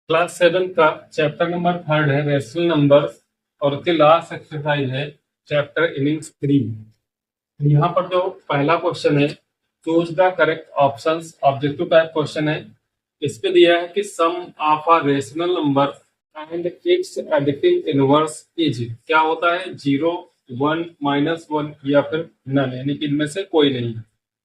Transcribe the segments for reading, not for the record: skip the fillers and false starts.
Class 7 का chapter number 3 है rational numbers और उसकी लास्ट एक्सरसाइज है चैप्टर इनिंग्स 3। यहाँ पर जो पहला क्वेश्चन है, choose the correct options, objective type question है। इस पे दिया है कि sum of a rational number and its additive inverse is, क्या होता है 0, 1, -1 या फिर नन, यानी कि इनमें से कोई नहीं।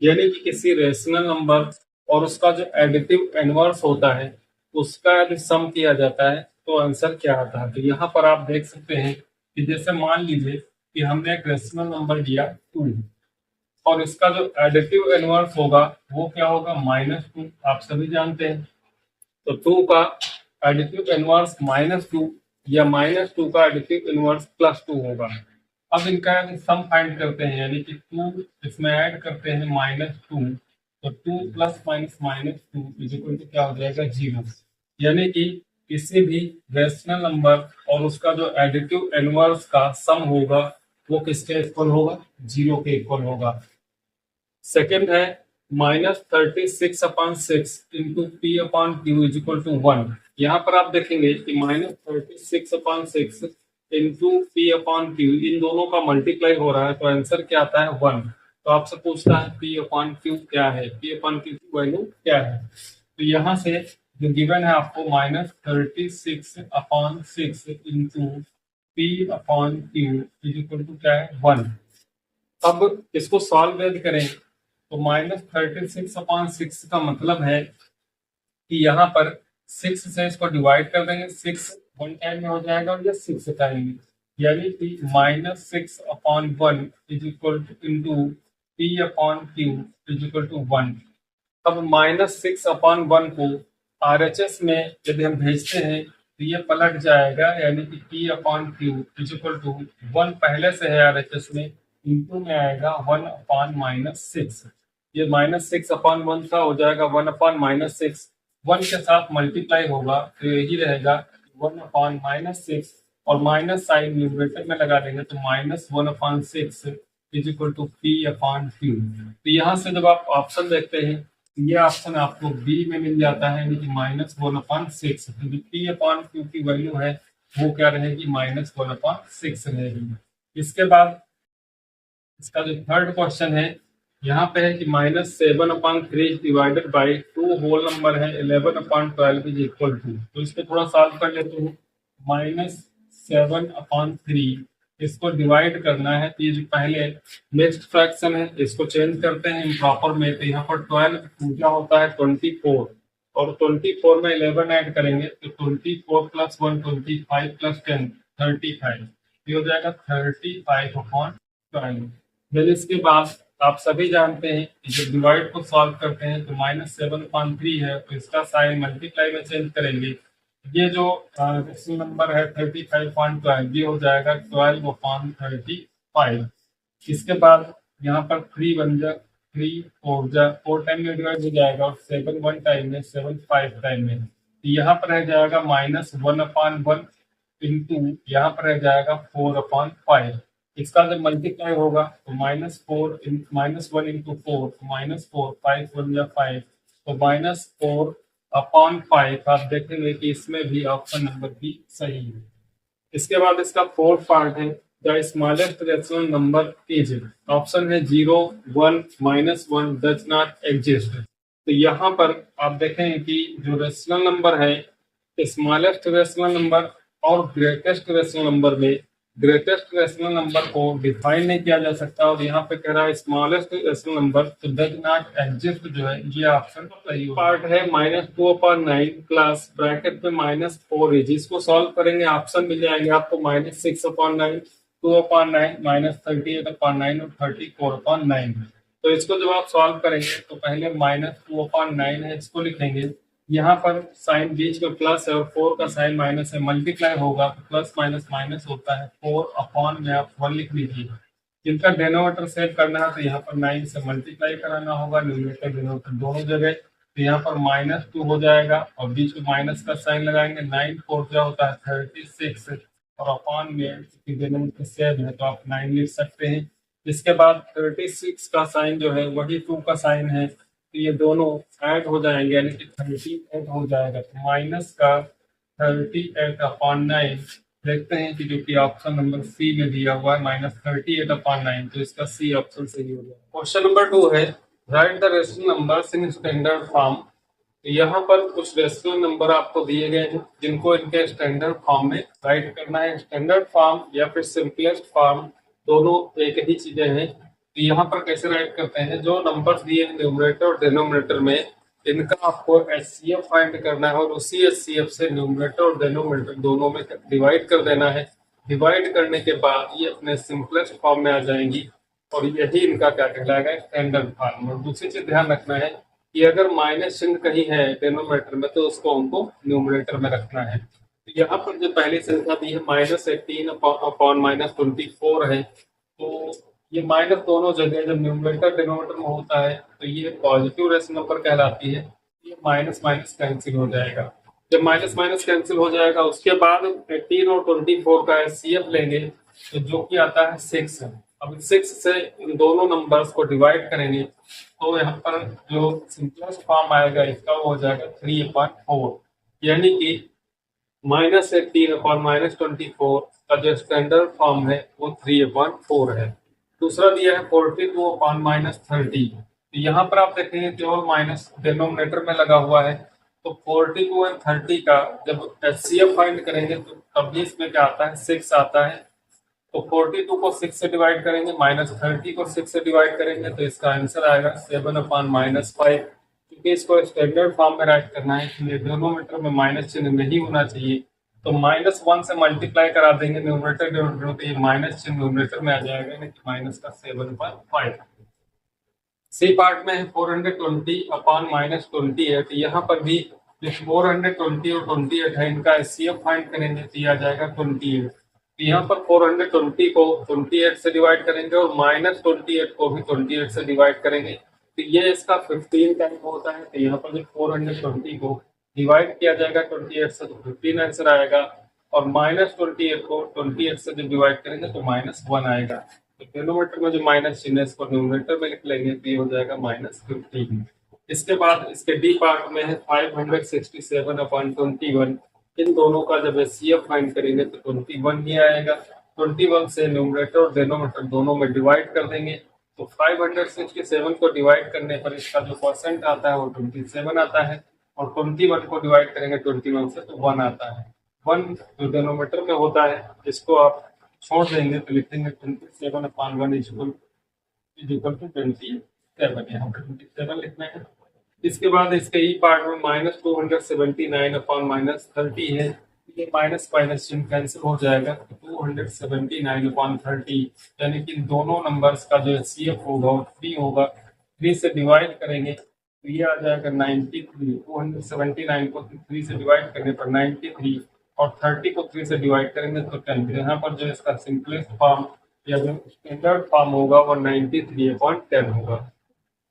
यानी कि किसी रेशनल नंबर और उसका जो एडिटिव इनवर्स होता है उसका यदि सम किया जाता है तो आंसर क्या आता है। तो यहाँ पर आप देख सकते हैं कि जैसे मान लीजिए कि हमने एक रेशनल नंबर दिया 2 और इसका जो एडिटिव इनवर्स होगा वो क्या होगा -2, आप सभी जानते हैं। तो 2 का एडिटिव इनवर्स -2 या -2 का एडिटिव इनवर्स +2 होगा। अब इनका यदि सम फाइंड करते हैं यानी कि 2 इसमें ऐड करते हैं -2, तो 2 plus minus -2 is equal to क्या हो जाएगा 0। यानी कि किसी भी रेशनल नंबर और उसका जो एडिटिव इनवर्स का सम होगा वो किसके इक्वल होगा, 0 के इक्वल होगा। सेकेंड है -36/6 into P upon Q is equal to 1। यहाँ पर आप देखेंगे कि -36/6 इंटू पी अपॉन क्यू, इन दोनों का मल्टीप्लाई हो रहा है तो आंसर क्या आता है 1। तो आपसे पूछता है पी अपॉन क्यू क्या है, पी अपॉन क्यू की वैल्यू क्या है। तो यहाँ से जो गिवन है आपको -36/6 into P upon Q is equal to क्या है 1। अब इसको सॉल्व यदि करें तो -36/6 का मतलब है कि यहाँ पर 6 से इसको डिवाइड कर देंगे, 6 1 टाइम में हो जाएगा और ये 6 टाइम में, यानी कि -6/1 is equal to into P upon Q is equal to 1। अब -6/1 को RHS में यदि हम भेजते हैं तो ये पलट जाएगा, यानी कि P upon Q is equal to 1 पहले से है RHS में, इंटू में आएगा 1/-6। ये -6/1 का हो जाएगा 1/-6, 1 के साथ मल्टीप्लाई होगा तो यही रहेगा 1/-6 और माइनस साइन न्यूमरेटर में लगा देंगे तो -1/6 is equal to P upon Q. तो यहाँ से जब आप ऑप्शन देखते हैं ये ऑप्शन आपको बी में मिल जाता है, यानी कि -1/6। तो जो पी अपॉन क्यू की वैल्यू है वो क्या रहेगी, -1/6 रहेगी। इसके बाद इसका जो थर्ड क्वेश्चन है यहाँ पे है कि -7/3 डिवाइडेड बाई 2 होल नंबर है 11/12 इज इक्वल टू। तो इसको थोड़ा सॉल्व कर लेते हैं। -7/3 इसको डिवाइड करना है तो ये जो पहले नेक्स्ट फ्रैक्शन है इसको चेंज करते हैं इम्प्रॉपर में। तो यहाँ पर 12 पूजा होता है 24 और 24 में 11 ऐड करेंगे तो 24 + 1 25 + 10 35, ये हो जाएगा 35/12। फिर इसके बाद आप सभी जानते हैं कि जब डिवाइड को सॉल्व करते हैं तो -7/3 है तो इसका साइन मल्टीप्लाई में चेंज करेंगे। ये जो नंबर है 35/12 ये हो जाएगा 12/35। इसके बाद यहाँ पर 3 बन जा 3 4 टाइम में डिवाइड हो जाएगा और 7 1 टाइम में 7 5 टाइम में, तो यहाँ पर रह जाएगा -1/1 इंटू यहाँ पर रह जाएगा 4/5। इसका जब मल्टीप्लाई होगा तो -1 इंटू 4 -4 5 1 या 5 तो -4/5। आप देखेंगे कि इसमें भी ऑप्शन नंबर बी सही है। इसके बाद इसका फोर्थ पार्ट है the smallest rational number is, option है 0, 1, -1 डज नॉट एग्जिस्ट। तो यहाँ पर आप देखें कि जो रेशनल नंबर है स्मॉलेस्ट रेशनल नंबर और ग्रेटेस्ट रेशनल नंबर में ग्रेटेस्ट रेशनल नंबर को डिफाइन नहीं किया जा सकता और यहाँ पे कह रहा है स्मॉलेस्ट रेशनल नंबर तो डज नॉट एग्जिस्ट जो है ये ऑप्शन सही पार्ट है। -2/9 क्लास ब्रैकेट में -4 है, जिसको सॉल्व करेंगे ऑप्शन मिल जाएंगे आपको -6/9, 2/9, -38/9 और 34/9। तो इसको जब आप सॉल्व करेंगे तो पहले -2/9 है इसको लिखेंगे, यहाँ पर साइन बीच में प्लस है और 4 का साइन माइनस है, मल्टीप्लाई होगा तो प्लस माइनस माइनस होता है 4/, में आप 1 लिख लीजिए। जिनका डेनोमीटर सेव करना है तो यहाँ पर 9 से मल्टीप्लाई कराना होगा, न्यूमरेटर डेनोमीटर दोनों जगह। तो यहाँ पर -2 हो जाएगा और बीच में माइनस का साइन लगाएंगे, 9 4 क्या होता है 36 और अपॉन में डेनोमीटर सेव है तो आप 9 लिख सकते हैं। इसके बाद 36 का साइन जो है वही 2 का साइन है तो ये दोनों ऐड हो जाएंगे, यानी कि 30 ऐड हो जाएगा तो माइनस का 38/9। देखते हैं कि जो कि ऑप्शन नंबर सी में दिया हुआ है -38/9, तो इसका सी ऑप्शन सही हो जाएगा। क्वेश्चन नंबर 2 है, right the rational numbers in standard form. यहाँ पर कुछ रेशनल नंबर आपको दिए गए हैं जिनको इनके स्टैंडर्ड फॉर्म में राइट करना है। स्टैंडर्ड फॉर्म या फिर सिंपलेस्ट फॉर्म दोनों एक ही चीजें हैं। तो यहाँ पर कैसे राइट करते हैं, जो नंबर्स दिए हैं न्यूमरेटर और डिनोमिनेटर में, इनका आपको एचसीएफ फाइंड करना है और उसी एचसीएफ से न्यूमरेटर और डिनोमिनेटर दोनों में डिवाइड कर देना है। डिवाइड करने के बाद ये अपने सिंपलेस्ट फॉर्म में आ जाएंगी और यही इनका क्या कहलाएगा, स्टैंडर्ड फॉर्म। और दूसरी चीज ध्यान रखना है कि अगर माइनस चिन्ह कहीं है डिनोमिनेटर में तो उसको हमको न्यूमरेटर में रखना है। तो यहाँ पर जो पहली संख्या दी है -18 अपॉन -24 है, तो ये माइनस दोनों जगह जब न्यूमरेटर डिनोमिनेटर में होता है तो ये पॉजिटिव रेशनल नंबर कहलाती है। ये माइनस माइनस कैंसिल हो जाएगा। जब माइनस माइनस कैंसिल हो जाएगा उसके बाद 18 और 24 का एचसीएफ लेंगे तो जो कि आता है 6 है। अब 6 से इन दोनों नंबर्स को डिवाइड करेंगे तो यहाँ पर जो सिंपलेस्ट फॉर्म आएगा इसका वो हो जाएगा 3/4, यानी कि -18 अपॉन -24 का जो स्टैंडर्ड फॉर्म है वो 3/4 है। दूसरा दिया है 42 अपॉन -30। तो यहाँ पर आप देखेंगे केवल माइनस डिनोमिनेटर में लगा हुआ है, तो 42 और 30 का जब एचसीएफ फाइंड करेंगे तो तब भी इसमें क्या आता है, 6 आता है। तो 42 को 6 से डिवाइड करेंगे, -30 को 6 से डिवाइड करेंगे, तो इसका आंसर आएगा 7/-5। क्योंकि इसको स्टैंडर्ड फॉर्म में राइट करना है इसलिए डिनोमिनेटर में माइनस चिन्ह नहीं होना चाहिए, तो -1 से मल्टीप्लाई करा देंगे न्यूमरेटर डिनोमिनेटर, तो ये माइनस चिन्ह न्यूमरेटर में आ जाएगा, यानी कि माइनस का 7/5। सी पार्ट में है 420 अपॉन -28। यहाँ पर भी 420 और 28 है, इनका एचसीएफ फाइंड करेंगे तो यह आ जाएगा 28। तो यहाँ पर 420 को 28 से डिवाइड करेंगे और -28 को भी 28 से डिवाइड करेंगे, तो ये इसका 15 टाइम होता है। तो यहाँ पर जब 420 को डिवाइड किया जाएगा 28 से तो 15 आंसर आएगा, और -28 को 28 से जब डिवाइड करेंगे तो -1 आएगा। तो डिनोमिनेटर में जो माइनस चिन्ह है इसको न्यूमरेटर में लिख लेंगे तो ये हो जाएगा -15। इसके बाद इसके डी पार्ट में है 567/21। इन दोनों का जब एचसीएफ फाइंड करेंगे तो 21 ही आएगा। 21 से न्यूमरेटर और डिनोमिनेटर दोनों में डिवाइड कर देंगे, तो 567 को डिवाइड करने पर इसका जो परसेंट आता है वो 27 आता है, और 21 को डिवाइड करेंगे 21 से तो 1 आता है। 1 जो डिनोमिनेटर में होता है जिसको आप छोड़ देंगे तो लिखेंगे 27/1 इज इक्वल टू 27, यहाँ पर 27 लिखना है। इसके बाद इसके ई पार्ट में -279 अपॉन -30 है, ये माइनस माइनस चिन्ह कैंसिल हो जाएगा, 279/30, यानी कि दोनों नंबर्स का जो एचसीएफ होगा वो 3 होगा। 3 से डिवाइड करेंगे तो ये आ जाएगा 93। 279 को 3 से डिवाइड करने पर 93, और 30 को 3 से डिवाइड करेंगे तो 10। यहाँ पर जो इसका सिंपलेस्ट फॉर्म या जो स्टैंडर्ड फॉर्म होगा वो 93/10 होगा।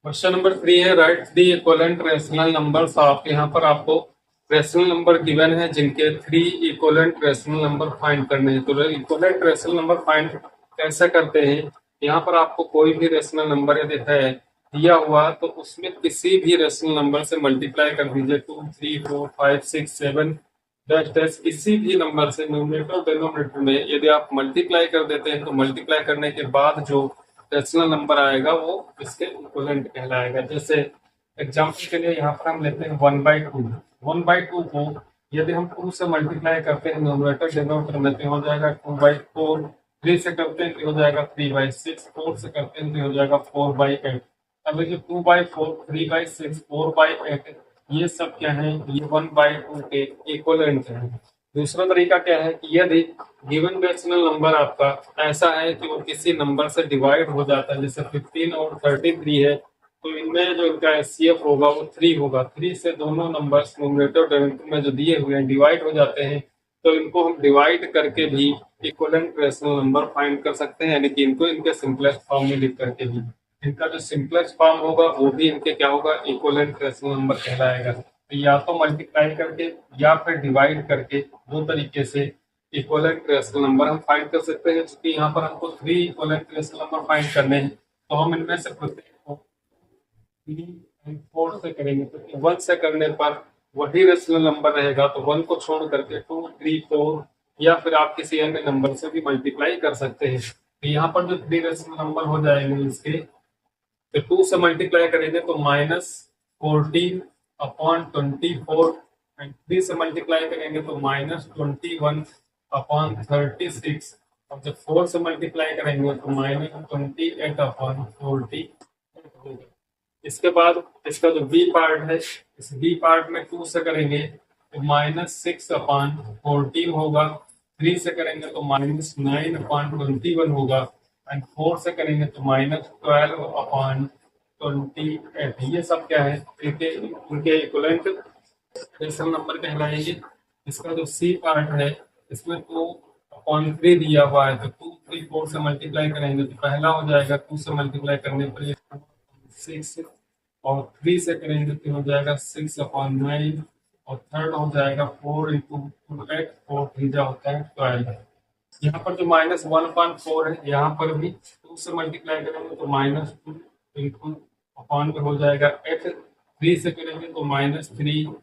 क्वेश्चन नंबर 3 है, right the equivalent rational numbers. आप यहाँ पर आपको रेशनल नंबर गिवन है जिनके 3 इक्विवेलेंट रेशनल नंबर फाइंड करने हैं। तो इक्विवेलेंट रेशनल नंबर फाइंड कैसे करते हैं, यहाँ पर आपको कोई भी रेशनल नंबर यदि है दिया हुआ तो उसमें किसी भी रेशनल नंबर से मल्टीप्लाई कर दीजिए। 2, 3, 4, 5, 6, 7 डैश किसी भी नंबर से न्यूमरेटर और डिनोमिनेटर में यदि आप मल्टीप्लाई कर देते हैं तो मल्टीप्लाई करने के बाद जो रेशनल नंबर आएगा वो इसके इक्विवेलेंट कहलाएगा। जैसे एग्जांपल के लिए यहाँ पर हम लेते हैं 1/2। 1/2 को यदि हम 2 से मल्टीप्लाई करते हैं न्यूमरेटर डिनोमिनेटर में तो हो जाएगा 2/4। 3 से करते हैं तो हो जाएगा 3/6। 4 से करते हैं तो हो जाएगा 4/8। अब ये 2/4, 3/6, 4/8 ये सब क्या है, ये 1/2 के इक्विवेलेंट है। दूसरा तरीका क्या है कि यदि गिवन रेशनल नंबर आपका ऐसा है कि वो किसी नंबर से डिवाइड हो जाता है, जैसे 15 और 33 है, तो इनमें जो इनका एचसीएफ होगा वो 3 होगा। 3 से दोनों नंबर्स न्यूमरेटर और डिनोमिनेटर में जो दिए हुए हैं डिवाइड हो जाते हैं, तो इनको हम डिवाइड करके भी इक्विवेलेंट रेशनल नंबर फाइंड कर सकते हैं, यानी कि इनको इनके सिंपलेस्ट फॉर्म में लिख करके भी। इनका जो सिंपलेस्ट फॉर्म होगा वो भी इनके क्या होगा, इक्विवेलेंट रेशनल नंबर कहलाएगा। तो या तो मल्टीप्लाई करके या फिर डिवाइड करके, दो तरीके से इक्विवेलेंट रेशनल नंबर हम फाइंड कर सकते हैं। क्योंकि यहाँ पर हमको 3 इक्विवेलेंट रेशनल नंबर फाइंड करने हैं, तो हम इनमें से प्रत्येक को 3 और 4 से करेंगे। तो 1 से करने पर वही रेशनल नंबर रहेगा तो 1 को छोड़ करके 2, 3, 4 या फिर आप किसी अन्य नंबर से भी मल्टीप्लाई कर सकते हैं। तो यहाँ पर जो 3 रेशनल नंबर हो जाएंगे इसके, तो 2 से मल्टीप्लाई करेंगे तो -14/24 एंड 3 से मल्टीप्लाई करेंगे तो -21/36 और जब 4 से मल्टीप्लाई करेंगे तो -28/40। इसके बाद इसका जो बी पार्ट है, इस बी पार्ट में 2 से करेंगे तो -6/14 होगा, 3 से करेंगे तो -9/21 होगा एंड 4 से करेंगे तो -12/28। ये सब क्या है, इनके इक्विवेलेंट रेशनल नंबर कहलाएंगे। इसका जो सी पार्ट है इसमें 2/3 दिया हुआ है, तो 2, 3, 4 से मल्टीप्लाई करेंगे तो पहला हो जाएगा 2 से मल्टीप्लाई करने पर 6 और 3 से करेंगे तो हो जाएगा 6/9 और थर्ड हो जाएगा 4 इंटू 8, 4 3 होता है 12। यहाँ पर जो -1/4 है यहाँ पर भी 2 से मल्टीप्लाई करेंगे तो -2 इंटू अपॉन में हो जाएगा 8, 3 से करेंगे तो -3,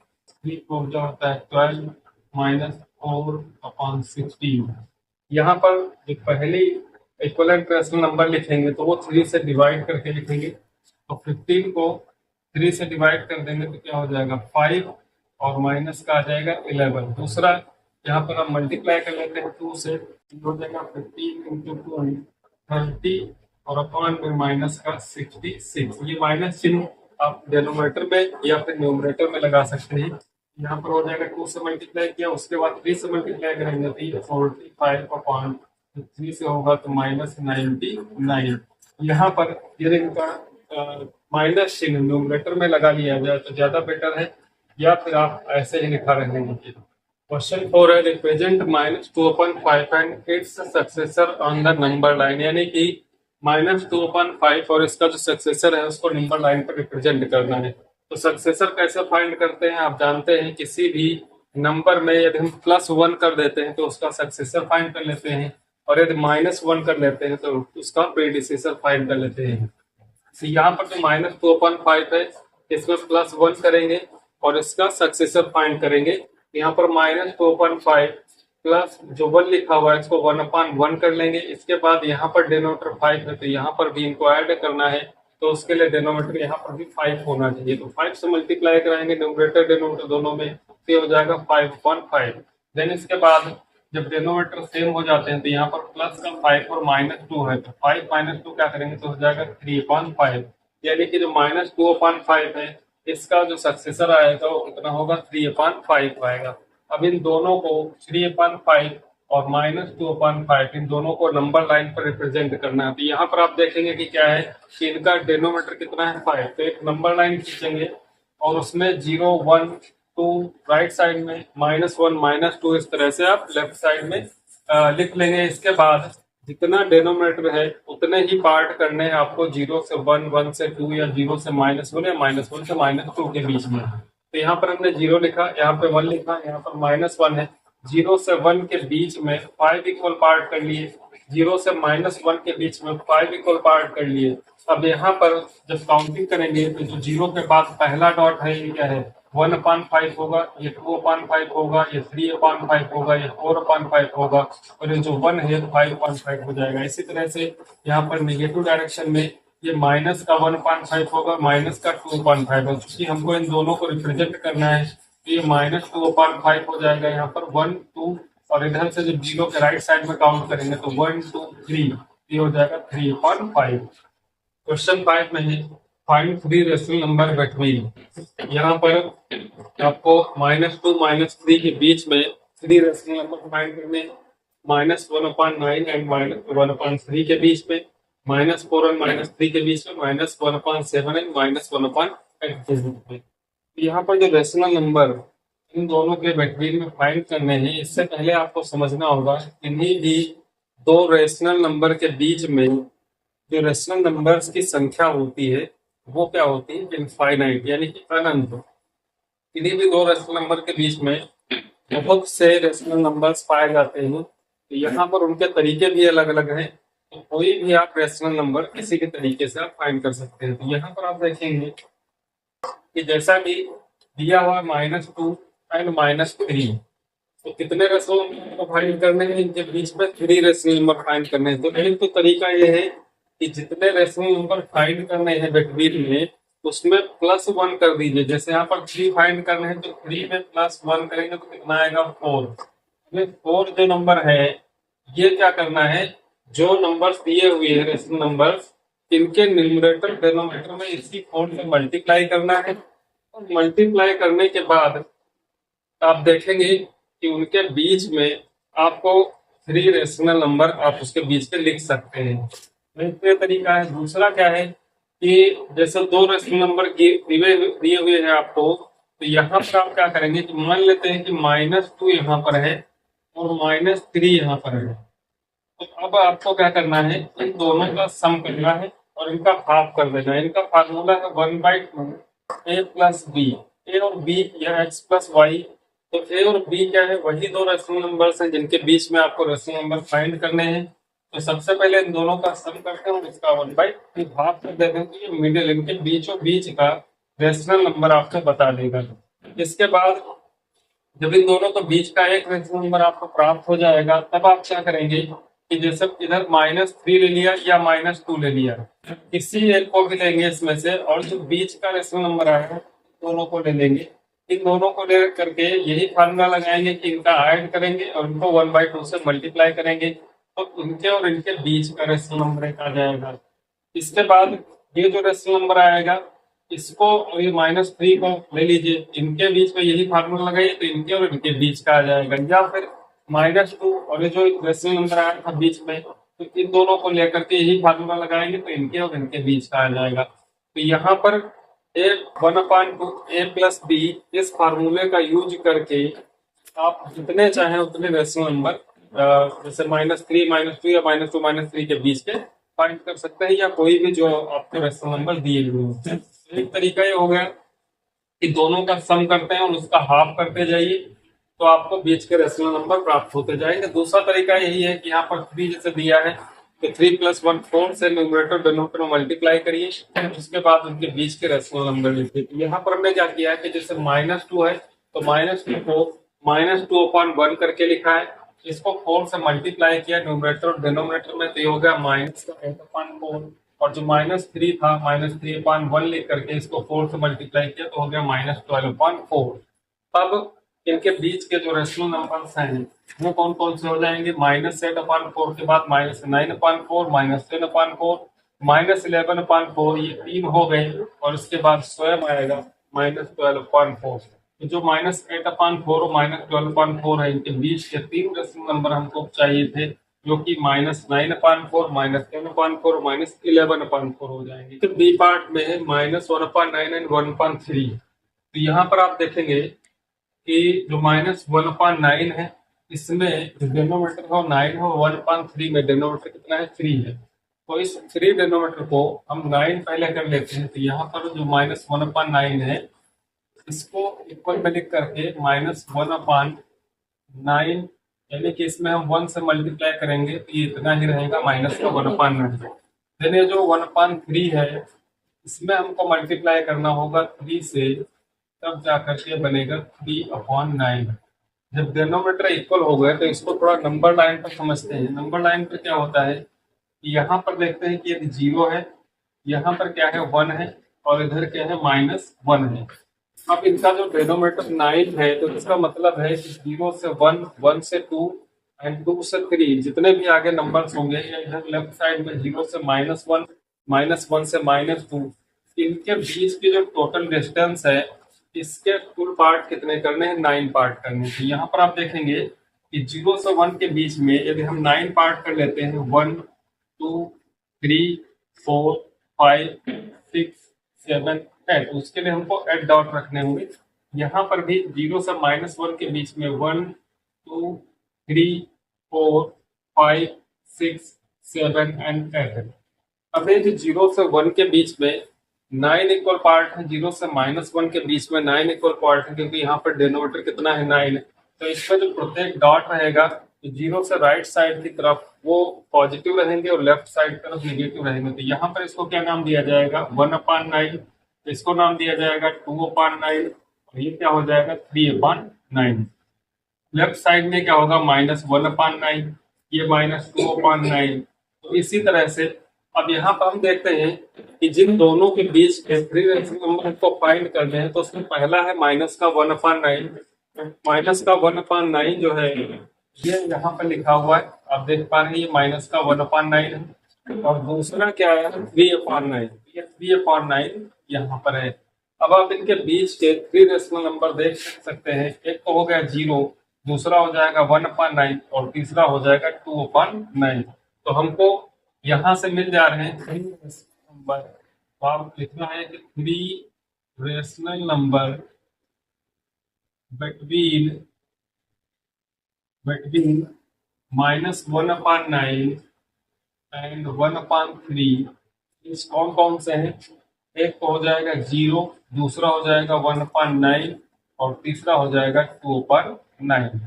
3 4 जो होता है 12 -4/16। यहाँ पर जो पहली इक्विवेलेंट रेशनल नंबर लिखेंगे तो वो 3 से डिवाइड करके लिखेंगे, तो 15 को 3 से डिवाइड कर देंगे तो क्या हो जाएगा 5 और माइनस का आ जाएगा 11। दूसरा यहाँ पर हम मल्टीप्लाई कर लेते हैं 2 से, हो जाएगा 15 इंटू 2 30 और अपॉन में माइनस का 66। ये माइनस चिन्ह आप डिनोमिनेटर में या फिर न्यूमरेटर में लगा सकते हैं। यहाँ पर हो जाएगा 2 से मल्टीप्लाई किया, उसके बाद 3 से मल्टीप्लाई करेंगे तो 45/3 से होगा तो -99। यहाँ पर यदि इनका माइनस चिन्ह न्यूमरेटर में लगा लिया जाए तो ज्यादा बेटर है, या फिर आप ऐसे ही लिखा रहेंगे। क्वेश्चन 4 है represent -2/5 and it's successor on the number line, यानी कि -2/5 और इसका जो सक्सेसर है उसको नंबर लाइन पर रिप्रेजेंट करना है। तो सक्सेसर कैसे फाइंड करते हैं, आप जानते हैं किसी भी नंबर में यदि हम +1 कर देते हैं तो उसका सक्सेसर फाइंड कर लेते हैं, और यदि -1 कर लेते हैं तो उसका प्रीडिसेसर फाइंड कर लेते हैं। तो यहाँ पर जो -2/5 है इसमें +1 करेंगे और इसका सक्सेसर फाइंड करेंगे। यहाँ पर -2/5 प्लस जो 1 लिखा हुआ है इसको 1/1 कर लेंगे। इसके बाद यहाँ पर डिनोमिनेटर 5 है तो यहाँ पर भी इनको ऐड करना है, तो उसके लिए डिनोमिनेटर यहाँ पर भी 5 होना चाहिए। तो 5 से मल्टीप्लाई कराएंगे न्यूमरेटर डिनोमिनेटर दोनों में, तो हो जाएगा 5/5। देन इसके बाद जब डिनोमिनेटर सेम हो जाते हैं तो यहाँ पर प्लस का 5 और -2 है, तो 5 -2 क्या करेंगे तो हो जाएगा 3/5, यानी कि जो -2/5 है इसका जो सक्सेसर आएगा वो कितना होगा 3/5 आएगा। अब इन दोनों को 3/5 और -2/5 इन दोनों को नंबर लाइन पर रिप्रेजेंट करना है। तो यहाँ पर आप देखेंगे कि क्या है कि इनका डिनोमिनेटर कितना है 5, तो एक नंबर लाइन खींचेंगे और उसमें 0, 1, 2 राइट साइड में, -1, -2 इस तरह से आप लेफ्ट साइड में लिख लेंगे। इसके बाद जितना डिनोमिनेटर है उतने ही पार्ट करने हैं आपको 0 से 1, 1 से 2 या 0 से -1 या -1 से -2 के बीच में। तो यहाँ पर हमने 0 लिखा, यहाँ पे 1 लिखा, यहाँ पर -1 है। 0 से 1 के बीच में 5 इक्वल पार्ट कर लिए, 0 से -1 के बीच में 5 इक्वल पार्ट कर लिए। अब यहाँ पर जब काउंटिंग करेंगे तो जो 0 के बाद पहला डॉट है ये क्या है 1/5 होगा, ये 2/5 होगा, ये 3/5 होगा, ये 4/5 होगा, और ये जो 1 है 5/5 हो जाएगा। इसी तरह से यहाँ पर नेगेटिव डायरेक्शन में ये माइनस का 1/5 होगा, माइनस का 2/5 है। क्योंकि हमको इन दोनों को रिप्रेजेंट करना है तो ये -2/5 हो जाएगा यहाँ पर 1, 2, और इधर से जब 0 के राइट साइड में काउंट करेंगे तो 1, 2, 3, ये हो जाएगा 3/5। क्वेश्चन 5 में है फाइंड 3 रेशनल नंबर बिटवीन, यहाँ पर आपको -2 -3 के बीच में 3 रेशनल नंबर फाइंड करने हैं। -1/9 एंड -1/3 के बीच में, -4 और -3 के बीच में, -1/7 एंड -1/8 के बीच में। यहाँ पर जो रेशनल नंबर इन दोनों के बिटवीन में फाइंड करने हैं, इससे पहले आपको समझना होगा इन्हीं भी दो रेशनल नंबर के बीच में जो रेशनल नंबर्स की संख्या होती है वो क्या होती है इनफाइनाइट, यानी कि अनंत। इन्हीं भी दो रेशनल नंबर के बीच में बहुत से रेशनल नंबर्स पाए जाते हैं, तो यहाँ पर उनके तरीके भी अलग अलग हैं। तो कोई भी आप रेशनल नंबर किसी के तरीके से आप फाइंड कर सकते हैं। तो यहाँ पर आप देखेंगे कि जैसा कि दिया हुआ -2 एंड -3। तो कितने रेशनल नंबर को फाइंड करने हैं, इनके बीच में 3 रेशनल नंबर फाइंड करने हैं। तो एक तो तरीका ये है कि जितने रेशनल नंबर फाइंड करने हैं बिटवीन में, उसमें +1 कर दीजिए। जैसे यहाँ पर 3 फाइंड करने हैं तो 3 में +1 करेंगे तो कितना आएगा 4। हमें 4 जो नंबर है ये क्या करना है, जो नंबर्स दिए हुए हैं रेशनल नंबर्स, इनके न्यूमरेटर डिनोमिनेटर में इसी 4 से मल्टीप्लाई करना है। और मल्टीप्लाई करने के बाद आप देखेंगे कि उनके बीच में आपको 3 रेशनल नंबर आप उसके बीच के लिख सकते हैं। तो ये तरीका है। दूसरा क्या है कि जैसे 2 रेशनल नंबर दिए हुए हैं आपको, तो यहाँ पर आप क्या करेंगे कि मान लेते हैं कि -2 यहाँ पर है और -3 यहाँ पर है। तो अब आपको क्या करना है, इन दोनों का सम करना है और इनका हाफ कर देना है। इनका फार्मूला है 1/2 a प्लस बी। ए और बी या x प्लस वाई। तो ए और बी क्या है, वही 2 रेशनल नंबर्स हैं जिनके बीच में आपको रेशनल नंबर फाइंड करने हैं। तो सबसे पहले इन दोनों का सम करते हैं और इसका 1/2 हाफ कर देते हैं। तो ये मिडिल, इनके बीचों बीच का रेशनल नंबर आपको बता देगा। इसके बाद जब इन दोनों के बीच का एक रेशनल नंबर आपको प्राप्त हो जाएगा, तब आप क्या करेंगे कि जैसे इधर -3 ले लिया या -2 ले लिया, किसी एक को भी लेंगे इसमें से, और जो बीच का रेशनल नंबर आएगा दोनों को ले लेंगे। इन दोनों को ले करके यही फार्मूला लगाएंगे कि इनका ऐड करेंगे और इनको 1/2 से मल्टीप्लाई करेंगे, तो इनके और इनके बीच का रेशनल नंबर एक आ जाएगा। इसके बाद ये जो रेशनल नंबर आएगा, इसको और ये -3 को ले लीजिए, इनके बीच में यही फार्मूला लगाइए तो इनके और इनके बीच का आ जाएगा। या फिर -2 और ये जो रेशनल नंबर आया था बीच में, तो इन दोनों को लेकर के यही फार्मूला लगाएंगे तो इनके और इनके बीच का आ जाएगा। तो यहाँ पर a 1/2 a प्लस बी, इस फार्मूले का यूज करके आप जितने चाहें उतने रेशनल नंबर जैसे -3 -2 या -2 -3 के बीच के फाइंड कर सकते हैं, या कोई भी जो आपको रेशनल नंबर दिए हुए हैं। एक तरीका ये हो गया कि दोनों का सम करते हैं और उसका हाफ करते जाइए, तो आपको बीच के रेशनल नंबर प्राप्त होते जाएंगे। दूसरा तरीका यही है कि यहाँ पर 3 जैसे दिया है तो 3 + 1 4 से न्यूमरेटर डिनोमिनेटर मल्टीप्लाई करिए, उसके बाद उनके बीच के रेशनल नंबर लिखिए। तो यहाँ पर हमने क्या किया है कि जैसे -2 है तो -2 को -2/1 करके लिखा है, इसको 4 से मल्टीप्लाई किया न्यूमरेटर और डिनोमिनेटर में, तो ये हो गया -8/4। और जो -3 था -3/1 लिख करके इसको 4 से मल्टीप्लाई किया तो हो गया -12/4। अब इनके बीच के जो रेशनल नंबर्स हैं वो कौन कौन से हो जाएंगे, -8/4 के बाद -9/4 -10/4 -11/4, ये 3 हो गए, और इसके बाद स्वयं आएगा -12/4। तो जो -8/4 और -12/4 है, इनके बीच के 3 रेशनल नंबर हमको चाहिए थे, जो कि -9/4 -10/4 -11/4 हो जाएंगे। तो बी पार्ट में है -1/9 एंड 1/3। तो यहाँ पर आप देखेंगे कि जो -1/9 है, इसमें डिनोमिनेटर हो 9 हो, 1/3 में डिनोमिनेटर कितना है 3 है। तो इस 3 डिनोमिनेटर को हम 9 पहले कर लेते हैं। तो यहाँ पर जो -1/9 है, इसको इक्वल में लिख करके -1/9, यानी कि इसमें हम 1 से मल्टीप्लाई करेंगे तो ये इतना ही रहेगा -1/9। देन ये जो 1/3 है, इसमें हमको मल्टीप्लाई करना होगा 3 से, तब जाकर के बनेगा 3/9। जब डिनोमिनेटर इक्वल हो गए तो इसको थोड़ा नंबर लाइन पर समझते हैं। नंबर लाइन पर क्या होता है कि यहाँ पर देखते हैं कि यदि 0 है, यहाँ पर क्या है 1 है, और इधर क्या है -1 है। अब इनका जो डिनोमिनेटर 9 है, तो इसका मतलब है कि 0 से 1, 1 से 2 एंड 2 से 3, जितने भी आगे नंबर्स होंगे, या इधर लेफ्ट साइड में 0 से -1, -1 से -2, इनके बीच की जो टोटल डिस्टेंस है, इसके कुल पार्ट कितने करने हैं, 9 पार्ट करने हैं। यहाँ पर आप देखेंगे कि 0 से 1 के बीच में यदि हम 9 पार्ट कर लेते हैं, 1 2 3 4 5 6 7 8, उसके लिए हमको 8 डॉट रखने होंगे। यहाँ पर भी 0 से -1 के बीच में 1 2 3 4 5 6 7 एंड 8। अब ये जो 0 से 1 के बीच में 9 इक्वल पार्ट है, 0 से -1 के बीच में 9 इक्वल पार्ट है, क्योंकि यहाँ पर डिनोमिनेटर कितना है 9। तो इसमें जो प्रत्येक डॉट रहेगा, 0 से राइट साइड की तरफ वो पॉजिटिव रहेंगे और लेफ्ट साइड की तरफ नेगेटिव रहेंगे। तो यहाँ पर इसको क्या नाम दिया जाएगा, 1/9, इसको नाम दिया जाएगा 2/9, तो ये क्या हो जाएगा 3/9। लेफ्ट साइड में क्या होगा -1/9, ये -2/9। तो इसी तरह से अब यहाँ पर हम देखते हैं कि जिन दोनों के बीच के थ्री रेशनल नंबर को फाइंड करते हैं तो उसमें पहला है -1/9। -1/9 जो है ये यहाँ पर लिखा हुआ है, आप देख पा रहे हैं ये -1/9 है। और दूसरा क्या है 3/9, ये 3/9 यहाँ पर है। अब आप इनके बीच के थ्री रेशनल नंबर देख सकते हैं, एक तो हो गया 0, दूसरा हो जाएगा 1/9 और तीसरा हो जाएगा 2/9। तो हमको यहाँ से मिल जा रहे हैं थ्री रेशनल नंबर। तो आप लिखना है कि three rational number between -1/9 and 1/3 इस कौन कौन से हैं। एक तो हो जाएगा 0, दूसरा हो जाएगा 1/9 और तीसरा हो जाएगा 2/9।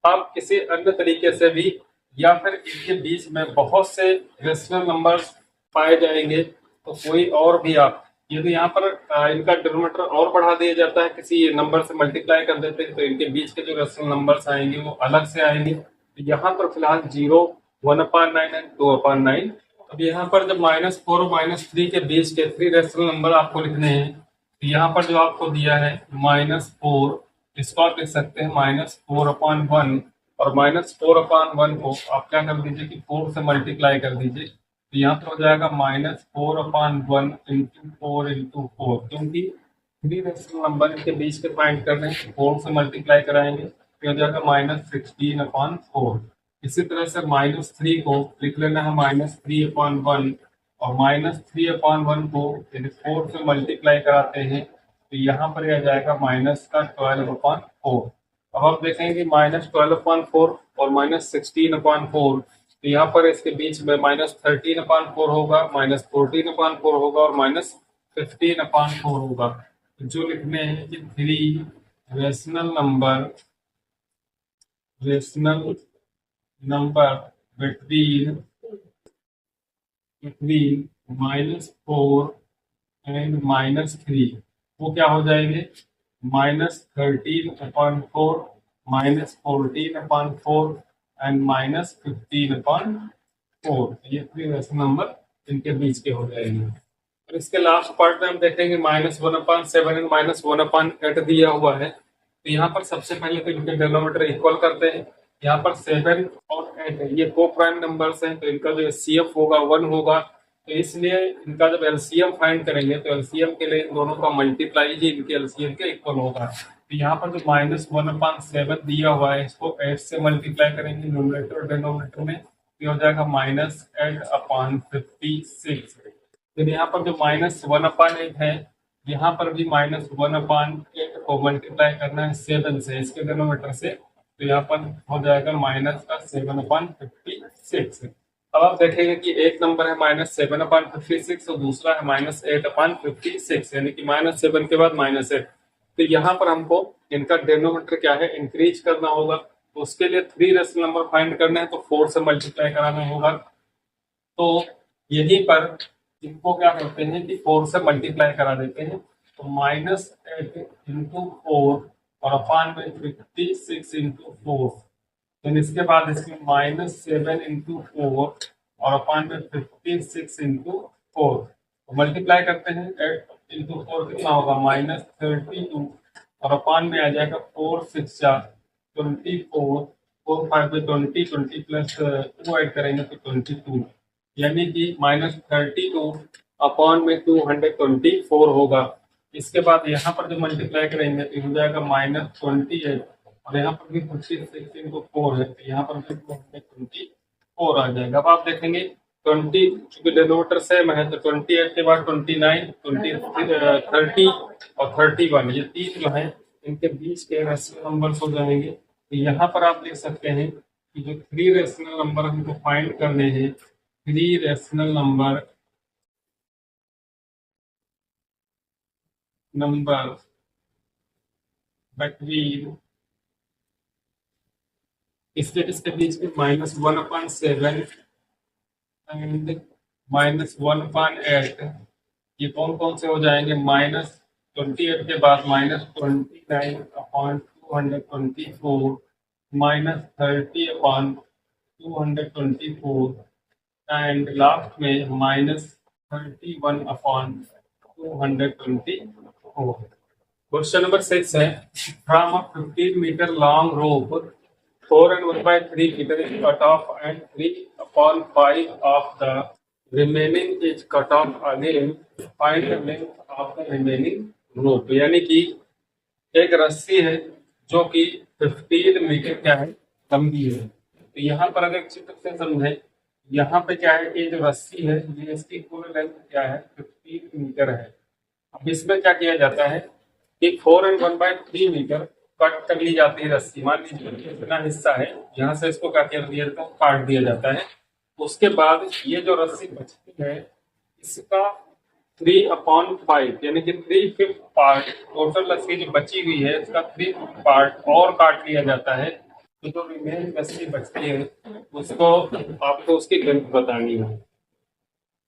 आप किसी अन्य तरीके से भी या फिर इनके बीच में बहुत से रेशनल नंबर्स पाए जाएंगे तो कोई और भी आप यदि यहाँ पर इनका डिनोमिनेटर और बढ़ा दिया जाता है, किसी नंबर से मल्टीप्लाई कर देते हैं तो इनके बीच के जो रेशनल नंबर्स आएंगे वो अलग से आएंगे। तो यहाँ पर फिलहाल 0, 1/9 एंड 2/9। अब यहाँ पर जब -4 और -3 के बीच के थ्री रेशनल नंबर आपको लिखने हैं तो यहाँ पर जो आपको दिया है -4, इसको आप लिख सकते हैं -4/1 और -4/1 को आप क्या कर दीजिए कि 4 से मल्टीप्लाई कर दीजिए। तो यहाँ पर हो जाएगा -4/1 इंटू 4 क्योंकि थ्री रेशनल नंबर के बीच के फाइंड कर रहे हैं 4 से मल्टीप्लाई कराएंगे तो हो जाएगा -16/4। इसी तरह से -3 को लिख लेना है -3/1 और -3/1 को यदि 4 से मल्टीप्लाई कराते हैं तो यहाँ पर आ जाएगा -12/4। अब आप देखेंगे कि -12/4 और -16/4, तो यहाँ पर इसके बीच में -13/4 होगा, -14/4 होगा और -15/4 होगा। तो जो लिखने हैं कि three rational number between -4 and -3 वो क्या हो जाएंगे -13/4, -14/4 एंड -15/4। ये थ्री रेशनल नंबर इनके बीच के हो जाएंगे। और इसके लास्ट पार्ट में हम देखेंगे -1/7 एंड -1/8 दिया हुआ है। तो यहाँ पर सबसे पहले तो इनके डिनोमिनेटर इक्वल करते हैं। यहाँ पर 7 और 8 ये को प्राइम नंबर्स हैं तो इनका जो एचसीएफ होगा 1 होगा। तो इसलिए इनका जब एलसीएम फाइंड करेंगे तो एलसीएम के लिए इन दोनों का मल्टीप्लाई ही इनके एलसीएम के इक्वल होगा। तो यहाँ पर जो -1/7 दिया हुआ है इसको 8 से मल्टीप्लाई करेंगे न्यूमरेटर और डिनोमिनेटर में, तो हो जाएगा -8/56। फिर यहाँ पर जो -1/8 है यहाँ पर भी -1/8 को मल्टीप्लाई करना है 7 से इसके डिनोमिनेटर से, तो यहाँ पर हो जाएगा -7/56। अब आप देखेंगे कि एक नंबर है -7/56 और दूसरा है -8/56, यानी कि -7 के बाद -8। तो यहाँ पर हमको इनका डिनोमिनेटर क्या है इंक्रीज करना होगा। तो उसके लिए थ्री रेशनल नंबर फाइंड करना है तो 4 से मल्टीप्लाई कराना होगा। तो यहीं पर इनको क्या करते हैं कि 4 से मल्टीप्लाई करा देते हैं। तो -8 इंटू 4 और अपान में 56 इंटू 4। फिर इसके बाद इसमें -7 इंटू 4 और अपान में 56 इंटू 4। तो मल्टीप्लाई करते हैं 8 इंटू 4 कितना होगा -32 और अपान में आ जाएगा 4 6 24, 4 5 में 20, 20 प्लस 2 ऐड करेंगे तो 22, यानी कि -32 अपॉन में 224 होगा। इसके बाद यहाँ पर जो मल्टीप्लाई करेंगे तो हो जाएगा -28 और यहाँ पर भी 56 इंटू 4 है तो यहाँ पर भी 224 आ जाएगा। अब आप देखेंगे 20 चूंकि डिनोमिनेटर सेम है तो 28 के बाद 29, 30 और 31 ये तीन जो है इनके बीच के रेशनल नंबर्स हो जाएंगे। तो यहाँ पर आप देख सकते हैं कि जो थ्री रेशनल नंबर हमको फाइंड करने हैं, थ्री रेशनल नंबर between इसके बीच में -1/7 एंड -1/8 ये कौन कौन से हो जाएंगे 28 के बाद -29/224 -30/224 एंड लास्ट में -31/224। क्वेश्चन नंबर 6 है, from a 15-meter long rope 4 and 1/3 meter is cut off and 3/5 of the remaining is cut off again. Find the length of the remaining rope. यानी कि एक रस्सी है जो कि 15 मीटर क्या है, लंबी है। तो यहाँ पर अगर चित्र से समझे, यहाँ पे क्या है कि जो रस्सी है ये इसकी कुल लेंथ क्या है, 15 मीटर है। अब इसमें क्या किया जाता है कि 4 and 1/3 मीटर कट कर ली जाती है रस्सी। मान लीजिए इतना हिस्सा है, यहाँ से इसको क्या किया दिया जाता है, काट दिया जाता है। उसके बाद ये जो रस्सी बचती है इसका 3/5 यानी कि 3/5 पार्ट, टोटल रस्सी जो बची हुई है इसका 3/5 पार्ट और काट लिया जाता है। तो जो रिमेन रस्सी बचती है उसको आपको उसकी लेंथ बतानी है।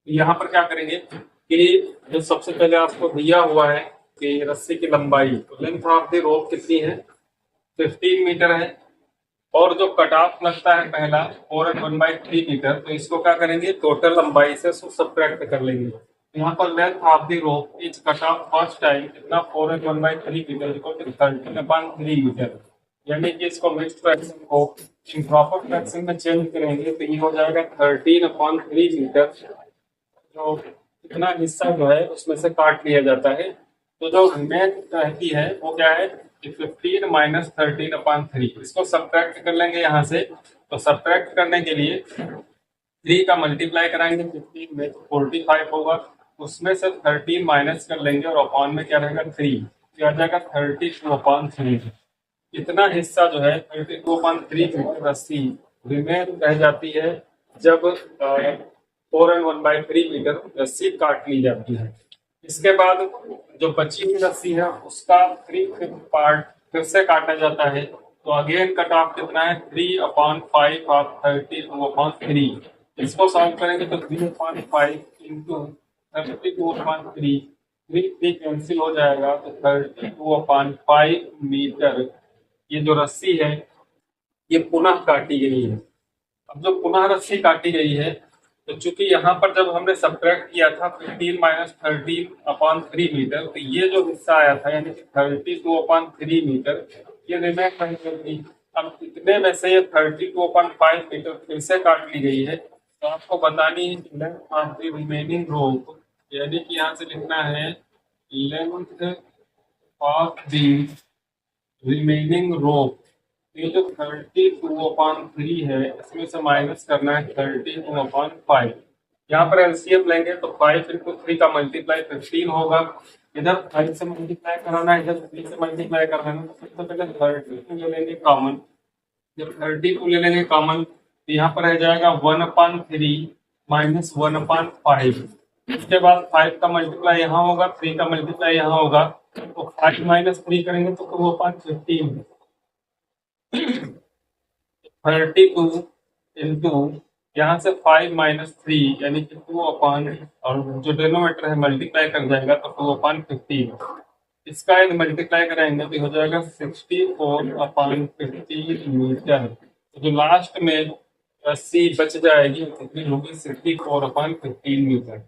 यहाँ पर क्या करेंगे कि जो सबसे पहले आपको दिया हुआ है कि रस्सी की लंबाई, तो लेंथ ऑफ द रोप कितनी है, 15 मीटर है। और जो कट ऑफ लगता है पहला 4 and 1/3 मीटर, तो इसको क्या करेंगे, टोटल लंबाई से सब्ट्रैक्ट कर लेंगे। यहाँ पर length of the rope is cut off first time कितना, 4 and 1/3 metre equal to 13/3 metre. यानी कि इसको मिक्स्ड फ्रैक्शन को इम्प्रॉपर फ्रैक्शन में चेंज करेंगे तो ये हो जाएगा 13/3 मीटर। जो इतना हिस्सा जो है उसमें से काट लिया जाता है। तो जो रिमेन रहती है वो क्या है, 15 माइनस 13/3। इसको सब्ट्रैक्ट कर लेंगे यहाँ से। तो सब्ट्रैक्ट करने के लिए 3 का मल्टीप्लाई कराएंगे 15 में, 45 होगा। उसमें से 13 माइनस कर लेंगे और अपॉन में क्या रहेगा 3, क्या आ जाएगा 32/3। इतना हिस्सा जो है 32/3 मीटर रस्सी रिमेन रह जाती है जब 4 and 1/3 मीटर रस्सी काट ली जाती है। इसके बाद जो बची हुई रस्सी है उसका 3/5 पार्ट फिर से काटा जाता है। तो अगेन कट ऑफ कितना है, 3/5 ऑफ 32/3। इसको सॉल्व करेंगे तो 3/5 इंटू 32/3, 3 कैंसिल हो जाएगा तो 32/5 मीटर ये जो रस्सी है ये पुनः काटी गई है। अब जो पुनः रस्सी काटी गई है तो चूंकि यहाँ पर जब हमने सब्ट्रैक्ट किया था 15 माइनस 13/3 मीटर, तो ये जो हिस्सा आया था यानी कि 32/3 मीटर ये रिमेन रह गई। अब इतने में से ये 32/5 मीटर फिर से काट ली गई है। तो आपको बतानी है लेंथ ऑफ द रिमेनिंग रोप, यानी कि यहाँ से लिखना है लेंथ ऑफ द रिमेनिंग रोप। ये जो 32/3 है इसमें से माइनस करना है 32/5। यहाँ पर एलसीएम लेंगे तो 5 इंटू 3 का मल्टीप्लाई 15 होगा। इधर 5 से मल्टीप्लाई कराना है, इधर 3 से मल्टीप्लाई कराना है। तो सबसे पहले 32 ले लेंगे कॉमन। जब 32 ले लेंगे कॉमन तो यहाँ पर रह जाएगा 1/3 माइनस 1/5। उसके बाद 5 का मल्टीप्लाई यहाँ होगा, 3 का मल्टीप्लाई यहाँ होगा। तो 5 माइनस 3 करेंगे तो 2/15। 32 इंटू यहाँ से 5 माइनस 3 यानी कि 2/, और जो डिनोमिनेटर है मल्टीप्लाई कर जाएगा तो 2/15। इसका यदि मल्टीप्लाई कराएंगे तो हो जाएगा 64/15 मीटर। तो जो लास्ट में रस्सी बच जाएगी कितनी होगी, 64/15 मीटर।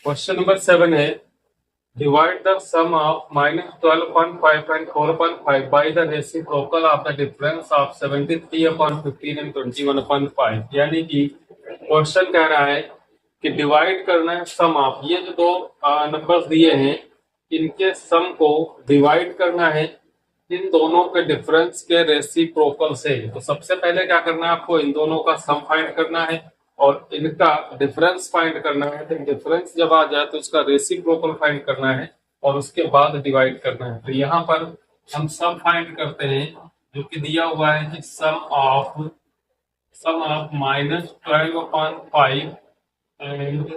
क्वेश्चन नंबर 7 है, divide the sum of -12/5 and 4/5 by the reciprocal of the difference of 73/15 and 21/5। यानी कि क्वेश्चन कह रहा है कि डिवाइड करना है सम ऑफ, ये जो दो नंबर्स दिए हैं इनके सम को डिवाइड करना है इन दोनों के डिफरेंस के रेसिप्रोकल से। तो सबसे पहले क्या करना है, आपको इन दोनों का सम फाइंड करना है और इनका डिफरेंस फाइंड करना है। तो डिफरेंस जब आ जाए तो उसका रेसिप्रोकल फाइंड करना है और उसके बाद डिवाइड करना है। तो यहाँ पर हम सम फाइंड करते हैं जो कि दिया हुआ है कि सम ऑफ -12/5 एंड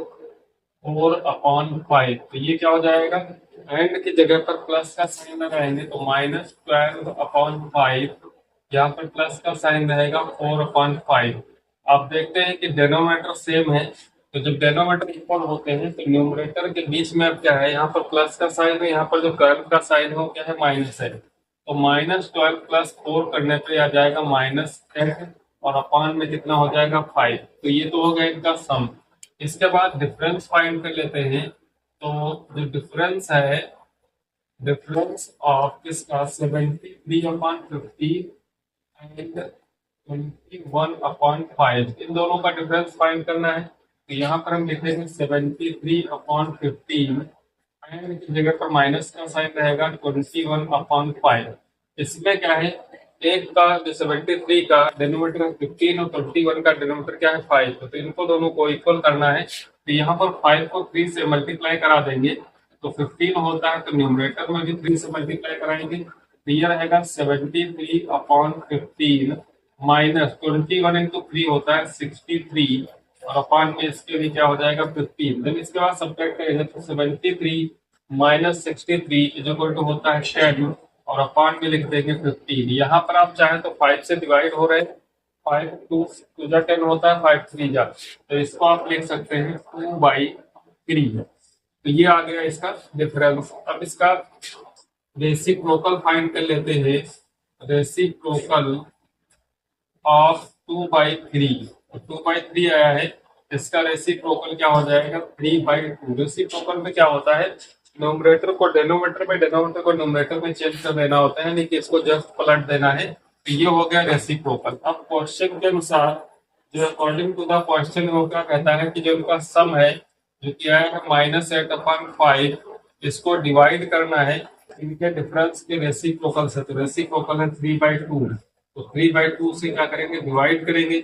4/5। तो ये क्या हो जाएगा, एंड की जगह पर प्लस का साइन लगाएंगे तो -12/5, यहाँ पर प्लस का साइन रहेगा 4/5। आप देखते हैं कि डिनोमिनेटर सेम है तो जब डिनोमिनेटर इक्वल होते हैं तो न्यूमरेटर के बीच में अब क्या है, यहाँ पर प्लस का साइन है, यहाँ पर जो 12 का साइन है वो क्या है, माइनस है। तो -12 + 4 करने पे आ जाएगा -10 और अपान में कितना हो जाएगा 5। तो ये तो हो गया इनका सम। इसके बाद डिफरेंस फाइंड कर लेते हैं। तो जो डिफरेंस है, डिफरेंस ऑफ किसका 73/15 एंड 21/5, इन दोनों का डिफरेंस फाइंड करना है। तो यहाँ पर हम लिखेंगे 73/15 एंड की जगह पर माइनस का साइन रहेगा 21/5। इसमें क्या है, एक का जो 73 का डिनोमिनेटर है 15 और 21 का डिनोमिनेटर क्या है 5, तो इनको दोनों को इक्वल करना है। तो यहाँ पर 5 को 3 से मल्टीप्लाई करा देंगे तो 15 होता है, तो न्यूमरेटर में भी 3 से मल्टीप्लाई कराएंगे तो ये रहेगा 73/15 -21 इंटू 3 होता है 63 और अपान में इसके भी क्या हो जाएगा 15। देन इसके बाद सब्ट्रैक्ट करेंगे तो 73 - 63 इज इक्वल टू होता है 10 और अपान में लिख देंगे 15। यहाँ पर आप चाहें तो 5 से डिवाइड हो रहे हैं, 5 2 जा 10 होता है, 5 3 जा, तो इसको आप लिख सकते हैं 2/3। तो ये आ गया इसका डिफरेंस। अब इसका रेसिप्रोकल फाइंड कर लेते हैं। रेसिप्रोकल ऑफ 2/3, 2/3 आया है, इसका रेसिप्रोकल क्या हो जाएगा 3/2। रेसिप्रोकल में क्या होता है, न्यूमरेटर को डिनोमिनेटर में, डिनोमिनेटर को न्यूमरेटर में चेंज कर देना होता है, यानी कि इसको जस्ट पलट देना है। तो ये हो गया रेसिप्रोकल। अब क्वेश्चन के अनुसार जो अकॉर्डिंग टू द क्वेश्चन वो क्या कहता है कि जो उनका सम है जो क्या है -8/5, इसको डिवाइड करना है इनके डिफरेंस के रेसिप्रोकल से। तो रेसिप्रोकल है 3/2, तो 3/2 से क्या करेंगे, डिवाइड करेंगे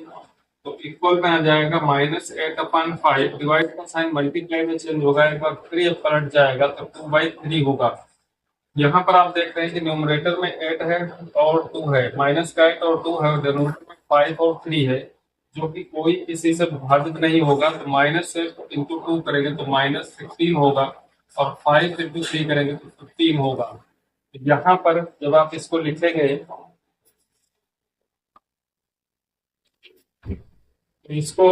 तो इक्वल में आ जाएगा -8/5। डिवाइड का साइन मल्टीप्लाई में चेंज होगा, एक बार 3 पलट जाएगा तो 2/3 होगा। यहाँ पर आप देख रहे हैं कि न्यूमरेटर में 8 है और 2 है, माइनस का 8 और 2 है, और डिनोमिनेटर में 5 और 3 है जो कि कोई किसी से विभाजित नहीं होगा। तो माइनस से इंटू 2 करेंगे तो -16 होगा और 5 इंटू 3 करेंगे तो 15 होगा। तो यहाँ पर जब आप इसको लिखेंगे तो इसको,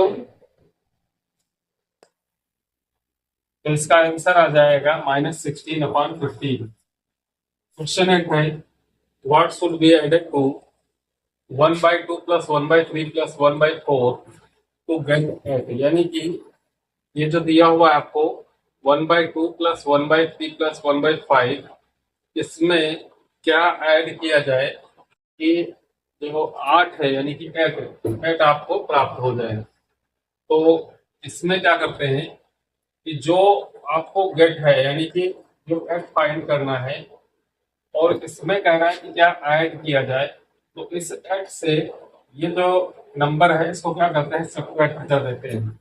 तो इसका आंसर आ जाएगा -16/15। क्वेश्चन है what should be added to 1/2 + 1/3 + 1/4 to get 8, यानी कि ये जो दिया हुआ है आपको 1/2 + 1/3 + 1/5, इसमें क्या ऐड किया जाए कि जो 8 है यानी कि 8 आपको प्राप्त हो जाए। तो इसमें क्या करते हैं कि जो आपको गेट है यानी कि जो एट फाइंड करना है और इसमें कह रहा है कि क्या ऐड किया जाए, तो इस एट से ये जो नंबर है इसको क्या करते हैं, सब्ट्रैक्ट कर देते हैं।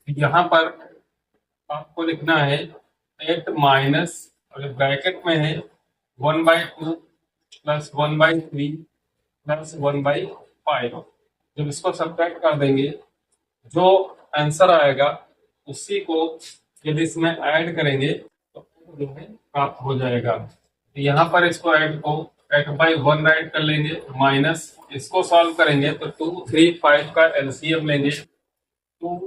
यहाँ पर आपको लिखना है 8 माइनस और ब्रैकेट में है 1/2 + 1/3 + 1/5। जब इसको सब्ट्रैक्ट कर देंगे जो आंसर आएगा उसी को यदि इसमें ऐड करेंगे तो जो है प्राप्त हो जाएगा। तो यहाँ पर इसको ऐड को 8/1 ऐड कर लेंगे, माइनस इसको सॉल्व करेंगे तो 2 3 5 का एलसीएम लेंगे, 2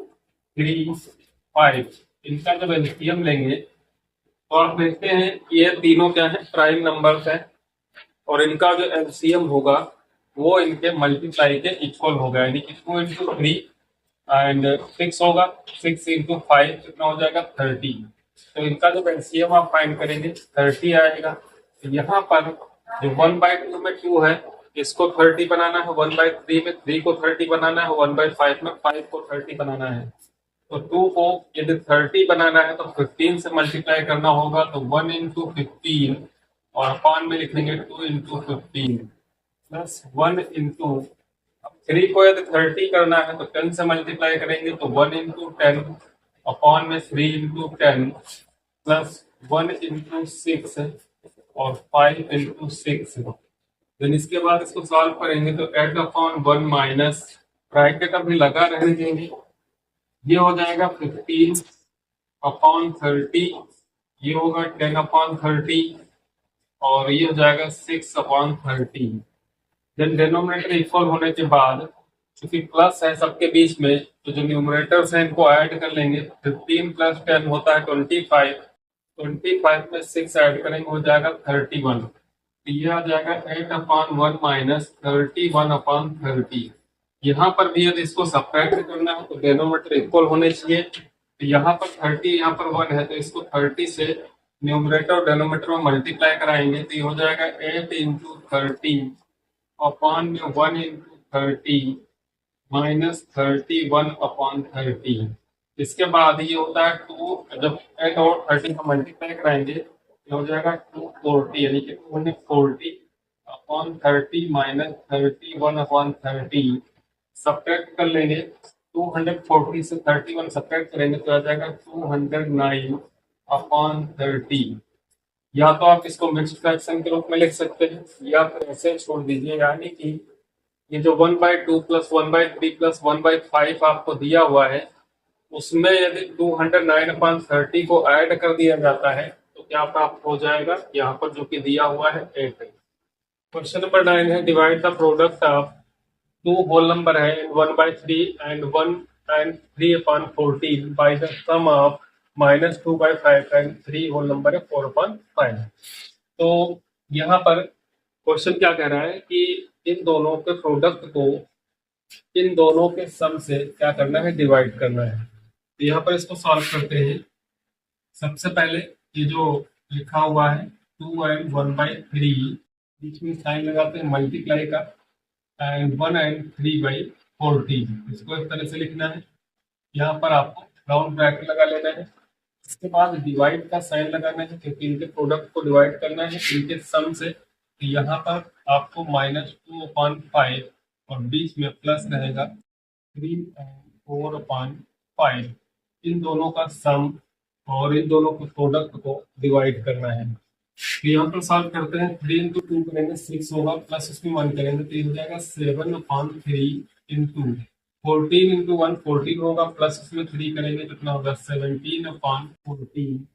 3 5 इनका जब एलसीएम लेंगे तो आप देखते हैं कि ये तीनों क्या है, प्राइम नंबर्स हैं और इनका जो एलसीएम होगा वो इनके मल्टीप्लाई के इक्वल होगा, यानी कि 2 × 3 एंड 6 होगा, 6 × 5 कितना हो जाएगा 30। तो इनका जब एलसीएम आप फाइंड करेंगे 30 आएगा। तो यहाँ पर जो 1/2 में 2 है इसको 30 बनाना है, 1/3 में 3 को 30 बनाना है, 1/5 में 5 को 30 बनाना है। तो 2 को यदि 30 बनाना है तो 15 से मल्टीप्लाई करना होगा, तो 1 × 15 और अपान में लिखेंगे 2 × 15 प्लस 1 इंटू, अब 3 को यदि 30 करना है तो 10 से मल्टीप्लाई करेंगे तो 1 × 10 अपॉन में 3 × 10 प्लस 1 × 6 और 5 × 6। देन इसके बाद इसको सॉल्व करेंगे तो 8/1 माइनस ब्रैकेट अभी लगा रहने देंगे, ये हो जाएगा 15/30, ये होगा 10/30 और ये हो जाएगा 6/30। देन डिनोमिनेटर इक्वल होने के बाद क्योंकि प्लस है सबके बीच में, तो जो न्यूमरेटर्स हैं इनको ऐड कर लेंगे। 15 प्लस 10 होता है 25। 25 में 6 ऐड करेंगे, हो जाएगा 31। तो ये आ जाएगा 8/1 माइनस 31/30। यहाँ पर भी यदि इसको सब्ट्रैक्ट करना है तो डेनोमीटर इक्वल होने चाहिए। तो यहाँ पर 30, यहाँ पर 1 है, तो इसको 30 से न्यूमरेटर और डेनोमीटर में मल्टीप्लाई कराएंगे, तो ये हो जाएगा 8 इंटू 30 अपॉन में 1 इंटू 30 माइनस 31/30। इसके बाद ये होता है 2, जब 8 और 30 का मल्टीप्लाई कराएंगे ये हो जाएगा 240, यानी कि 240/30 माइनस 31/30। सब्ट्रैक्ट कर लेंगे, 240 से 31 सब्ट्रैक्ट करेंगे तो आ जाएगा 209/30। या तो आप इसको मिक्स्ड फ्रैक्शन के रूप में लिख सकते हैं, या फिर ऐसे छोड़ दीजिए, यानी कि ये जो 1/2 प्लस 1/3 प्लस 1/5 आपको दिया हुआ है, उसमें यदि 209/30 को ऐड कर दिया जाता है तो क्या प्राप्त हो जाएगा, यहाँ पर जो कि दिया हुआ है 8 है। क्वेश्चन नंबर 9 है, divide the product of two whole number है 1/3 and 1 and 3/14 by the sum of -2/5 and 3 whole number है 4/5। तो यहाँ पर क्वेश्चन क्या कह रहा है कि इन दोनों के प्रोडक्ट को इन दोनों के सम से क्या करना है, डिवाइड करना है। तो यहाँ पर इसको सॉल्व करते हैं। सबसे पहले ये जो लिखा हुआ है 2 एंड 1/3, बीच में साइन लगाते हैं मल्टीप्लाई का, एंड 1 एंड 3/14, इसको इस तरह से लिखना है। यहाँ पर आपको राउंड ब्रैकेट लगा लेना है। इसके बाद डिवाइड का साइन लगाना है, क्योंकि इनके प्रोडक्ट को डिवाइड करना है इनके सम से। तो यहाँ पर आपको -2/5 और बीच में प्लस रहेगा 3 एंड 4/5, इन दोनों का सम और इन दोनों के प्रोडक्ट को डिवाइड करना है। तो यहाँ पर सॉल्व करते हैं, 3 इंटू 2 करेंगे 6 होगा, प्लस उसमें 1 करेंगे तो ये हो जाएगा 7/3 इंटू 14 इंटू 1 14 होगा, प्लस उसमें 3 करेंगे तो कितना होगा 17/14।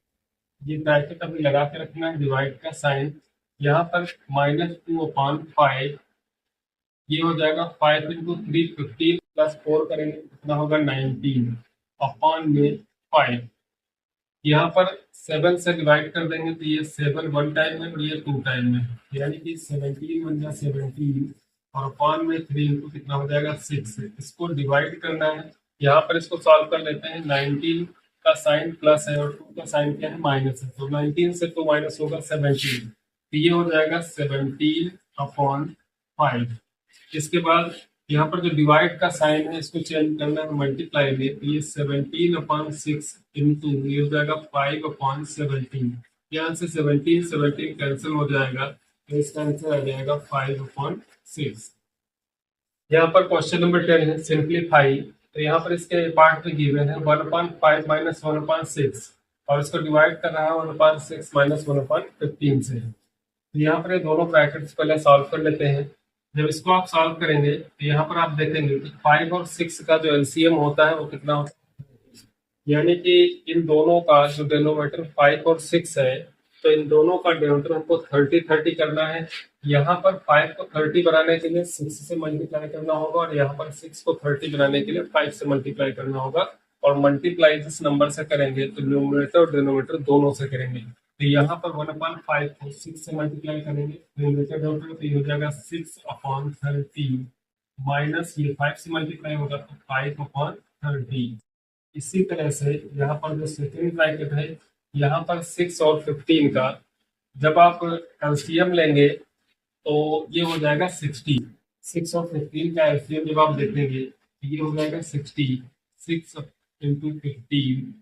ये ब्रैकेट अभी लगा के रखना है, डिवाइड का साइन। यहाँ पर -2/5, ये हो जाएगा 5 इंटू 3 15, प्लस 4 करेंगे तो कितना होगा 19/5। यहाँ पर 7 से डिवाइड कर देंगे तो ये 7 1 टाइम में और ये 2 टाइम में, यानी कि 17 बन जाए 17 और अपॉन में 3 इंटू कितना हो जाएगा 6। इसको डिवाइड करना है। यहाँ पर इसको सॉल्व कर लेते हैं। 19 का साइन प्लस है और 2 का साइन क्या है, माइनस है, तो 19 से 2 माइनस होगा 17, तो ये हो जाएगा 17/5। इसके बाद यहाँ पर जो डिवाइड का साइन है इसको चेंज करना है मल्टीप्लाई में, तो ये 17/6 इंटू ये हो जाएगा 5/17। यहाँ से 17 कैंसिल हो जाएगा, तो इसका आंसर आ जाएगा 5/6। यहाँ पर क्वेश्चन नंबर 10 है, सिंप्लीफाई। तो यहाँ पर इसके पार्ट पे गिवन है 1/5 माइनस 1/6 और इसको डिवाइड कर रहा है 1/6 माइनस 1/15 से। तो यहाँ पर ये दोनों ब्रैकेट्स पहले सॉल्व कर लेते हैं। जब इसको आप सॉल्व करेंगे तो यहाँ पर आप देखेंगे कि 5 और 6 का जो एलसीएम होता है वो कितना होता है, यानी कि इन दोनों का जो डिनोमिनेटर 5 और 6 है, तो इन दोनों का डिनोमिनेटर हमको 30 करना है। यहाँ पर 5 को 30 बनाने के लिए 6 से मल्टीप्लाई करना होगा और यहाँ पर 6 को 30 बनाने के लिए 5 से मल्टीप्लाई करना होगा। और मल्टीप्लाई जिस नंबर से करेंगे तो न्यूमरेटर और डिनोमिनेटर दोनों से करेंगे। तो यहाँ पर 1/5 को 6 से मल्टीप्लाई करेंगे, न्यूमरेटर डिनोमिनेटर, तो ये हो जाएगा 6/30 माइनस ये 5 से मल्टीप्लाई होगा तो 5/30। इसी तरह से यहाँ पर जो सेकेंड ब्रैकेट है, यहाँ पर 6 और 15 का जब आप एलसीएम लेंगे तो ये हो जाएगा 60। 6 और 15 का एलसीएम जब आप देखेंगे तो ये हो जाएगा 60। 6 इंटू 15,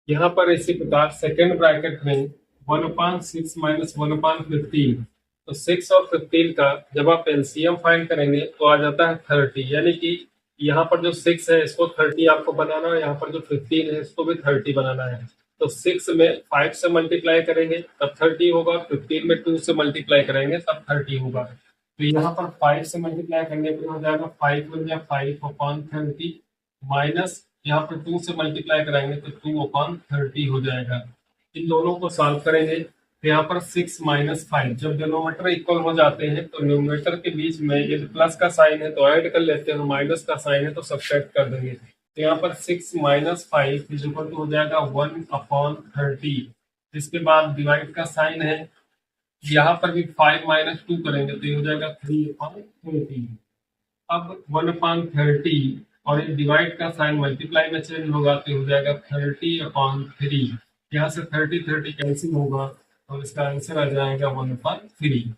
यहाँ पर इसी प्रकार सेकेंड ब्रैकेट में 1/6 माइनस 1/15, तो 6 और 15 का जब आप एलसीएम फाइंड करेंगे तो आ जाता है 30, यानी कि यहाँ पर जो 6 है इसको 30 आपको बनाना है, यहाँ पर जो 15 है इसको भी 30 बनाना है। तो 6 में 5 से मल्टीप्लाई करेंगे तब 30 होगा, 15 में 2 से मल्टीप्लाई करेंगे तब 30 होगा। तो यहाँ पर 5 से मल्टीप्लाई करने पर हो जाएगा 5 बन जाए 5/30 माइनस यहाँ पर 2 से मल्टीप्लाई कराएंगे तो 2/30 हो जाएगा। इन दोनों को सॉल्व करेंगे तो यहाँ पर 6 - 5, जब डिनोमिनेटर इक्वल हो जाते हैं तो न्यूमरेटर के बीच में यदि प्लस का साइन है तो ऐड कर लेते हैं, माइनस का साइन है तो सब्ट्रैक्ट कर देंगे। तो यहाँ पर 6 - 5 इज इक्वल टू हो जाएगा 1/30। इसके बाद डिवाइड का साइन है, यहाँ पर भी 5 - 2 करेंगे तो ये हो जाएगा 3/30। अब 1/30 और ये डिवाइड का साइन मल्टीप्लाई में चेंज होगा तो हो जाएगा 30/3। यहाँ से 30 कैंसिल होगा और इसका आंसर आ जाएगा 1/3।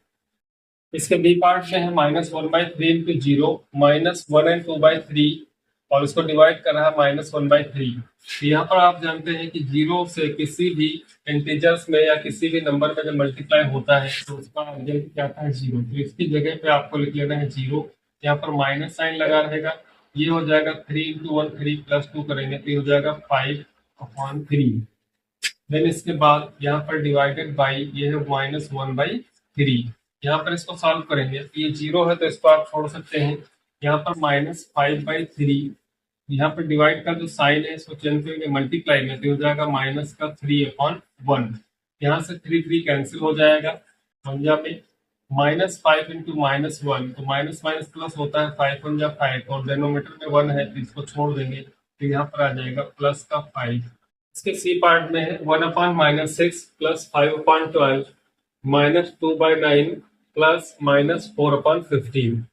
इसके बी पार्ट में है -1/3 इंटू 0, -1 and 2/3 और इसको डिवाइड कर रहा है -1/3। तो यहाँ पर आप जानते हैं कि 0 से किसी भी इंटीजर्स में या किसी भी नंबर में जब मल्टीप्लाई होता है तो उसका रिजल्ट क्या आता है 0। तो इसकी जगह पे आपको लिख लेना है 0, यहाँ पर माइनस साइन लगा रहेगा, ये हो जाएगा 3 × 1 3 + 2 करेंगे तो ये हो जाएगा 5/3। देन इसके बाद यहाँ पर डिवाइडेड बाई ये है -1/3। यहाँ पर इसको सॉल्व करेंगे तो ये 0 है तो इसको आप छोड़ सकते हैं। यहाँ पर -5/3, यहाँ पर डिवाइड का जो साइन है इसको चेंज करेंगे मल्टीप्लाई में तो हो जाएगा -3/1। यहाँ से 3 कैंसिल हो जाएगा। और यहाँ पे -5 × -1 तो माइनस माइनस प्लस होता है, 5 × 5 और डिनोमिनेटर में 1 है तो इसको छोड़ देंगे तो यहाँ पर आ जाएगा प्लस का 5। इसके सी पार्ट में है 1/-6 + 5/12 -2/9 + -4/15।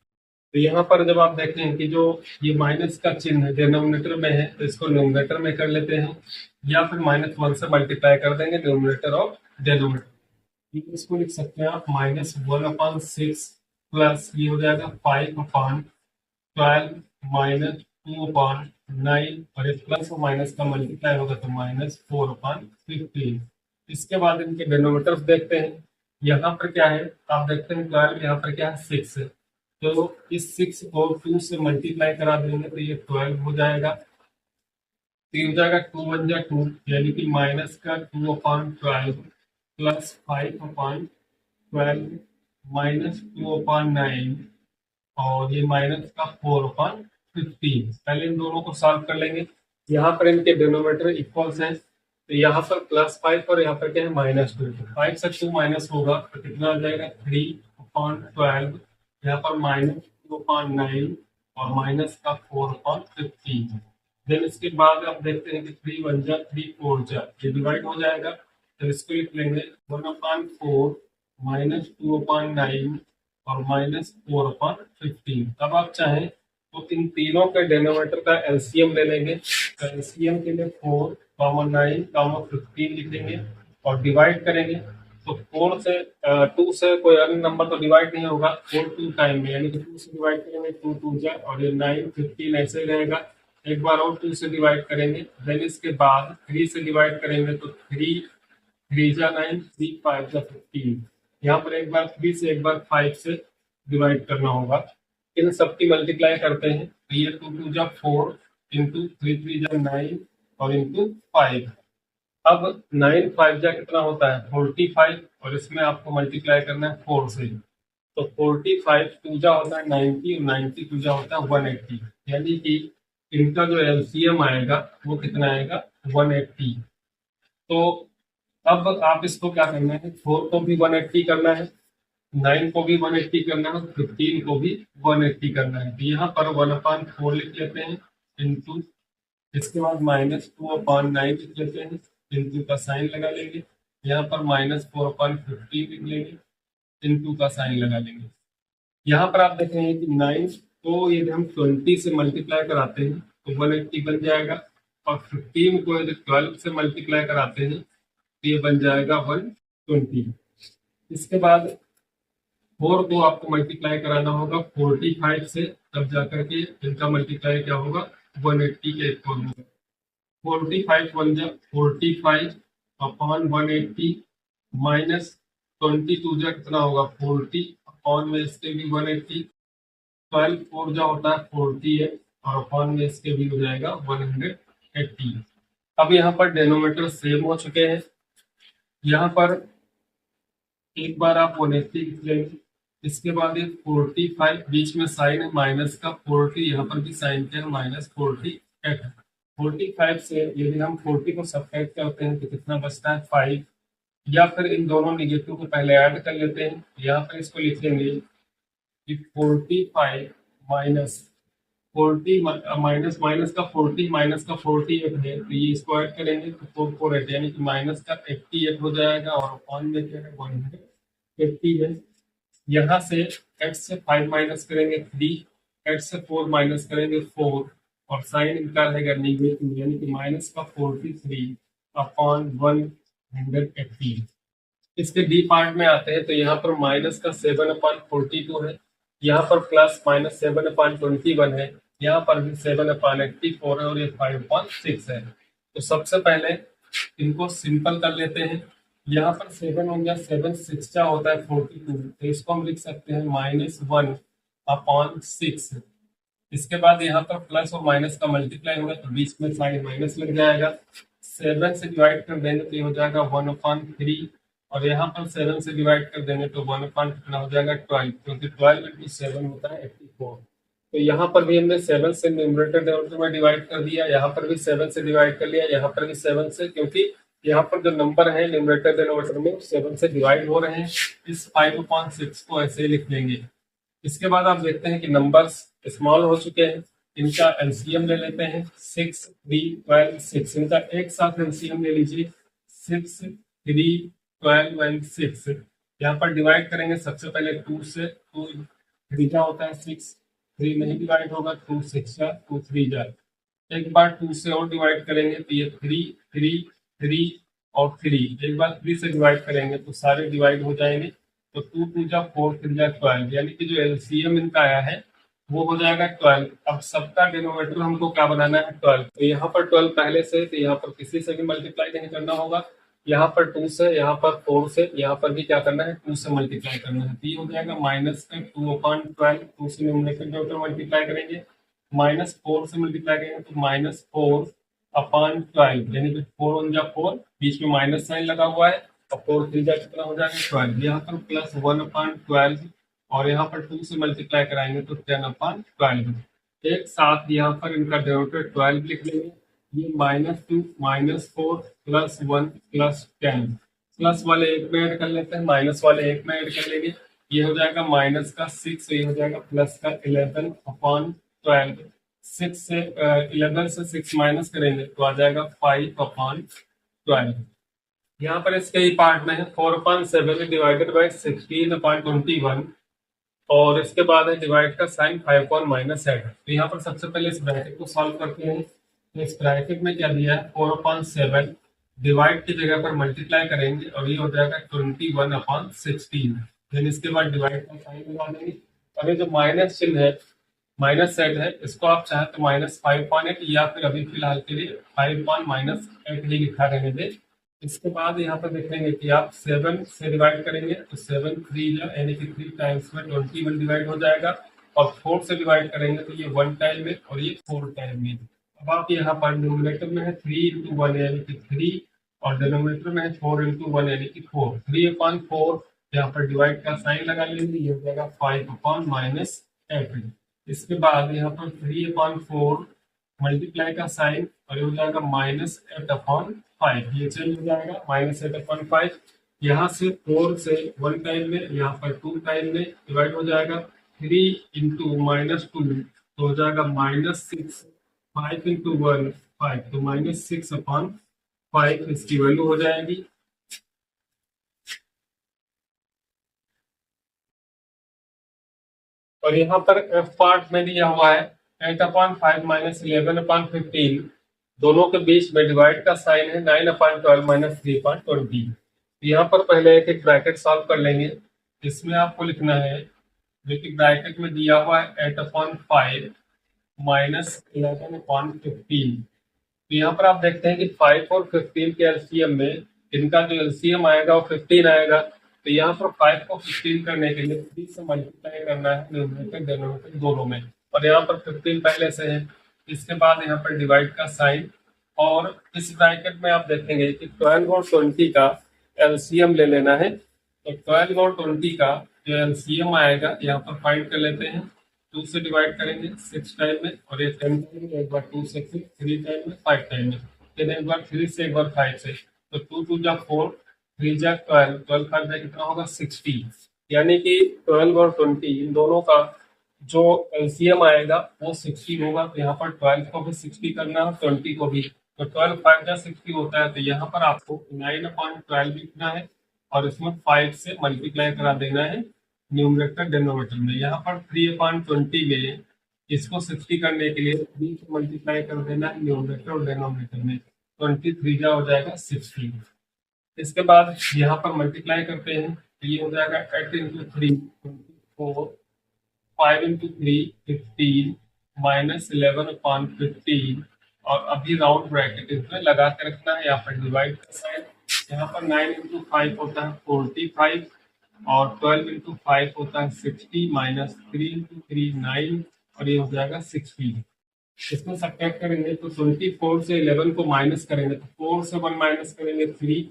तो यहाँ पर जब आप देखते हैं कि जो ये माइनस का चिन्ह है डिनोमिनेटर में है तो इसको न्यूमरेटर में कर लेते हैं या फिर -1 से मल्टीप्लाई कर देंगे न्यूमरेटर और डिनोमिनेटर। इसको लिख सकते हैं आप -1/6 प्लस ये हो जाएगा 5/12 -2/9 और एक प्लस और माइनस का मल्टीप्लाई होगा तो -4/15। इसके बाद इनके डिनोमिनेटर्स देखते हैं। यहाँ पर क्या है आप देखते हैं 12, यहाँ पर क्या है 6 है तो इस 6 को 2 से मल्टीप्लाई करा देंगे तो ये 12 हो जाएगा। तो ये हो जाएगा 2 × 1 = 2 यानी कि माइनस का 2/12 प्लस 5/12 -2/9 और ये माइनस का 4/15। पहले इन दोनों को सॉल्व कर लेंगे। यहाँ पर इनके डिनोमिनेटर इक्वल्स हैं तो यहाँ पर +5 और यहाँ पर क्या है -2। 5 से 2 माइनस होगा तो कितना आ जाएगा 3/12, यहाँ पर -2/9 और माइनस का 4/15। देन इसके बाद आप देखते हैं कि 3 × 1 = 3 4 = ये डिवाइड हो जाएगा तो इसको लिख लेंगे 1/4 -2/9 और -4/15। अब आप चाहें तो इन तीनों के डिनोमिनेटर का एलसीएम ले लेंगे तो एलसीएम के लिए 4, 9, 15 लिखेंगे और डिवाइड करेंगे तो 4 से 2 से कोई अन्य नंबर तो डिवाइड नहीं होगा, 4 2 टाइम में यानी कि 2 से डिवाइड करेंगे 2 2 जा और ये 9 15 ऐसे रहेगा। एक बार और 2 से डिवाइड करेंगे, देन इसके बाद 3 से डिवाइड करेंगे तो 3 3 जा 9, 3 5 जा 15। यहाँ पर एक बार 3 से एक बार 5 से डिवाइड करना होगा। इन सबकी मल्टीप्लाई करते हैं तो ये 2 2 जा 4 इंटू 3 3 जा 9 और इंटू 5। अब 9 5 जा कितना होता है 45 और इसमें आपको मल्टीप्लाई करना है 4 से तो 45 2 जा होता है 90 और 90 2 जा होता है 180 यानी कि इनका जो एलसीएम आएगा वो कितना आएगा 180। तो अब आप इसको क्या करना है 4 को भी 180 करना है, 9 को भी 180 करना है, 15 को भी 180 करना है। तो यहाँ पर 1/4 लिख लेते हैं इंटू, इसके बाद -2/9 लिख लेते हैं, इंटू का साइन लगा लेंगे, यहाँ पर -4/15 लिख लेंगे, इंटू का साइन लगा लेंगे। यहाँ पर आप देख रहे हैं कि 9 को यदि हम 20 से मल्टीप्लाई कराते हैं तो 180 बन जाएगा और 15 को यदि 12 से मल्टीप्लाई कराते हैं तो ये बन जाएगा 120। इसके बाद 4 को आपको मल्टीप्लाई कराना होगा 45 से, तब जाकर के इनका मल्टीप्लाई क्या होगा 180 के इक्वल होगा। 45 1 जा 45/180 -22 जा कितना होगा 40 अपॉन में इसके भी 180, 12 4 जा होता है 48 और अपॉन में इसके भी हो जाएगा 180। अब यहाँ पर डिनोमिनेटर सेम हो चुके हैं। यहाँ पर एक बार आप 180 लिख लेंगे, इसके बाद ये 45 बीच में साइन है माइनस का 40, यहाँ पर भी साइन क्या है -48 है। 45 से यदि हम 40 को सब्ट्रैक्ट करते हैं तो कितना बचता है 5, या फिर इन दोनों निगेटिव को पहले ऐड कर लेते हैं। यहाँ पर इसको लिखेंगे कि 45 माइनस 40 माइनस माइनस का 40 माइनस का 48 है, तो ये इसको ऐड करेंगे तो 448 यानी कि माइनस का 88 हो जाएगा और अपॉन में क्या है 150 है। यहाँ से x से 5 माइनस करेंगे 3, x से 4 माइनस करेंगे 4 और साइन इनका रहेगा नेगेटिव यानी कि माइनस का 43 अपॉन 180। इसके डी पार्ट में आते हैं तो यहाँ पर माइनस का 7/42 है, यहाँ पर प्लस माइनस 7/21 है, यहाँ पर भी 7/84 है और ये 5/6 है। तो सबसे पहले इनको सिंपल कर लेते हैं। यहाँ पर 7 हो गया, 7 6 होता है 42, तो इसको हम लिख सकते हैं -1/6। इसके बाद यहाँ पर प्लस और माइनस का मल्टीप्लाई होगा तो बीच में साइन माइनस लग जाएगा। 7 से डिवाइड कर देंगे तो ये हो जाएगा 1/3 और यहाँ पर 7 से डिवाइड कर देंगे तो 1 कितना हो जाएगा 12, क्योंकि 12 × 7 होता है 84। तो यहाँ पर भी हमने 7 से न्यूमरेटर डिनोमिनेटर में डिवाइड कर दिया, यहाँ पर भी 7 से डिवाइड कर लिया, यहाँ पर भी 7 से, क्योंकि यहाँ पर जो नंबर है न्यूमरेटर डिनोमिनेटर में 7 से डिवाइड हो रहे हैं। इस 5/6 को ऐसे ही लिख लेंगे। इसके बाद आप देखते हैं कि नंबर्स स्मॉल हो चुके हैं, इनका एलसीएम ले लेते हैं। 6 3 12 6, इनका एक साथ एलसीएम ले लीजिए। 6 3 12 एंड 6, यहाँ पर डिवाइड करेंगे सबसे पहले 2 से। 2 3 जा होता है 6, 3 नहीं डिवाइड होगा, 2 6 जा 2 3 जा। एक बार 2 से और डिवाइड करेंगे तो ये 3 3 3 और 3, एक बार 3 से डिवाइड करेंगे तो सारे डिवाइड हो जाएंगे। तो 2 2 जा 4 3 जा 12, यानी कि जो एलसीएम इनका आया है वो हो जाएगा 12। अब सबका डिनोमिनेटर हमको क्या बनाना है 12, तो यहाँ पर 12 पहले से, तो यहाँ पर किसी से भी मल्टीप्लाई नहीं करना होगा। यहाँ पर 2 से, यहाँ पर 4 से, यहाँ पर भी क्या करना है 2 से मल्टीप्लाई करना है, तो ये हो जाएगा माइनस का 2/12। 2 से न्यूमरेटर मल्टीप्लाई करेंगे, -4 से मल्टीप्लाई करेंगे तो -4/12, यानी कि 4 1 जा 4, बीच में माइनस साइन लगा हुआ है और 4 3 जा कितना हो जाएगा 12। यहाँ पर प्लस 1/12 और यहाँ पर 2 से मल्टीप्लाई कराएंगे तो 10/12। एक साथ यहाँ पर इनका डिनोमिनेटर 12 लिख लेंगे। ये -2 -4 +1 +10, प्लस वाले एक में ऐड कर लेते हैं, माइनस वाले एक में ऐड कर लेंगे। ये हो जाएगा माइनस का 6, ये हो जाएगा प्लस का 11/12। 6 से 11 से 6 माइनस करेंगे तो आ जाएगा 5/12। यहाँ पर इसके ही पार्ट में है 4/7 डिवाइडेड बाई 16/21 और इसके बाद है डिवाइड का साइन 5/-8। तो यहाँ पर सबसे पहले इस ब्रैकेट को सॉल्व करते हैं। तो इस ब्रैकेट में क्या दिया है 4/7, डिवाइड की जगह पर मल्टीप्लाई करेंगे और ये हो जाएगा 21/16। फिर इसके बाद डिवाइड का साइन लगा देंगे और ये जो माइनस चिन्ह है, माइनस सेट है, इसको आप चाहे तो -5/8 या फिर अभी फिलहाल के लिए 5/-8 ही लिखा रहने दें। इसके बाद यहाँ पर देखेंगे कि आप 7 से डिवाइड करेंगे तो 7 3 यानी कि 3 टाइम्स में 21 डिवाइड हो जाएगा और 4 से डिवाइड करेंगे तो ये 1 टाइम में और ये 4 टाइम में। अब आप यहाँ पर न्यूमरेटर में है 3 × 1 यानी कि 3 और डिनोमिनेटर में है 4 × 1 यानी कि 4। 3/4 यहाँ पर डिवाइड का साइन लगा लेंगे, ये हो जाएगा 5/-8। इसके बाद यहाँ पर 3/4 मल्टीप्लाई का साइन और ये हो जाएगा -8/5, ये चेंज हो जाएगा -8/5। यहाँ से 4 से 1 टाइम में, यहाँ पर 2 टाइम में डिवाइड हो जाएगा। 3 × -2 तो हो जाएगा -6, 5 × 1 5, तो -6/5 इसकी वैल्यू हो जाएगी। और यहाँ पर एफ पार्ट में दिया हुआ है 8/5 - 11/15, दोनों के बीच में डिवाइड का साइन है 9/12 - 3/20। यहाँ पर पहले एक ब्रैकेट सॉल्व कर लेंगे। इसमें आपको लिखना है जो कि ब्रैकेट में दिया हुआ है 8/5 - 11/15। तो यहाँ पर आप देखते हैं कि 5 और 15 के एलसीएम में इनका जो एलसीएम आएगा वो 15 आएगा। तो यहाँ पर 5 को 15 करने के लिए 3 से मल्टीप्लाई करना है न्यूमरेटर डिनोमिनेटर दोनों में, और यहाँ पर 15 पहले से है। इसके बाद यहाँ पर डिवाइड का साइन, और इस ब्रैकेट में आप देखेंगे कि 12 और 20 का एलसीएम ले लेना है। तो 12 और 20 का जो एलसीएम आएगा यहाँ पर फाइंड कर लेते हैं। 2 से डिवाइड करेंगे 6 टाइम में, और ये 10 टाइम में, एक बार 2 से, फिर 3 टाइम में, 5 टाइम में, फिर एक बार 3 से, एक बार 5 से। तो 2 2 जा 4, 3 जा 12, 12 5 जा कितना होगा 60। यानी कि 12 और 20 इन दोनों का जो एलसीएम आएगा वो 60 होगा। तो यहाँ पर 12 को भी 60 करना है, 20 को भी। तो 12 5 जा 60 होता है। तो यहाँ पर आपको 9/12 लिखना है और इसमें 5 से मल्टीप्लाई करा देना है न्यूमरेटर डेनोमिनेटर में। यहाँ पर 3/20 में इसको 60 करने के लिए 3 से मल्टीप्लाई कर देना है न्यूमरेटर और डेनोमिनेटर में। 23 जा हो जाएगा 60। इसके बाद यहाँ पर मल्टीप्लाई करते हैं, तो ये हो जाएगा 8 इंटू 3 24, 5 इंटू 3 15, -11/15। और अभी राउंड ब्रैकेट इसमें लगा के रखना है। यहाँ पर डिवाइड का साइन, यहाँ पर 9 इंटू 5 होता है 45, और 12 इंटू 5 होता है 60, -3 इंटू 3 9, और ये हो जाएगा 16। इसमें सब्ट्रैक्ट करेंगे तो 24 से 11 को माइनस करेंगे तो 4 से 1 माइनस करेंगे 3,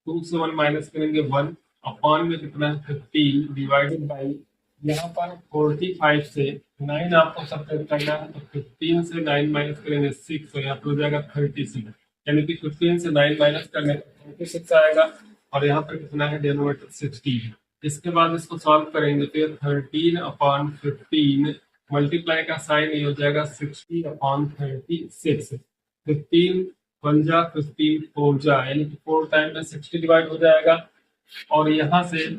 2 से 1 माइनस करेंगे 1, अपॉन में कितना है 15, डिवाइडेड बाई यहाँ पर 45 से 9 आपको सब्ट्रैक्ट करना है। तो 15 से 9 माइनस करेंगे 6, तो यहाँ पर हो जाएगा 36। यानी कि 15 से 9 माइनस करने पर 36 आएगा, और यहाँ पर कितना है डेनोमिनेटर 16। इसके बाद इसको सॉल्व करेंगे तो 13/15 मल्टीप्लाई का साइन ये हो जाएगा 60/36। 15 1 जा 15 4 जा, यानी कि 4 टाइम में 60 डिवाइड हो जाएगा। और यहाँ से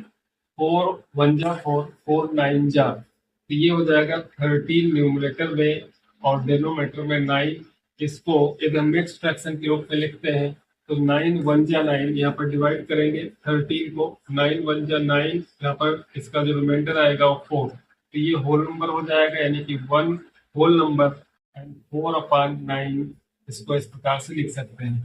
4 1 जा 4, 4 9 जा, तो ये हो जाएगा 13 न्यूमरेटर में और डेनोमिनेटर में 9। इसको एक हम मिक्स फ्रैक्शन के रूप में लिखते हैं। तो 9 1 जा 9, यहाँ पर डिवाइड करेंगे 13 को, 9 1 जा 9, यहाँ पर इसका जो रिमाइंडर आएगा वो 4। तो ये होल नंबर हो जाएगा, यानी कि 1 होल नंबर एंड 4/9। इसको इस प्रकार से लिख सकते हैं।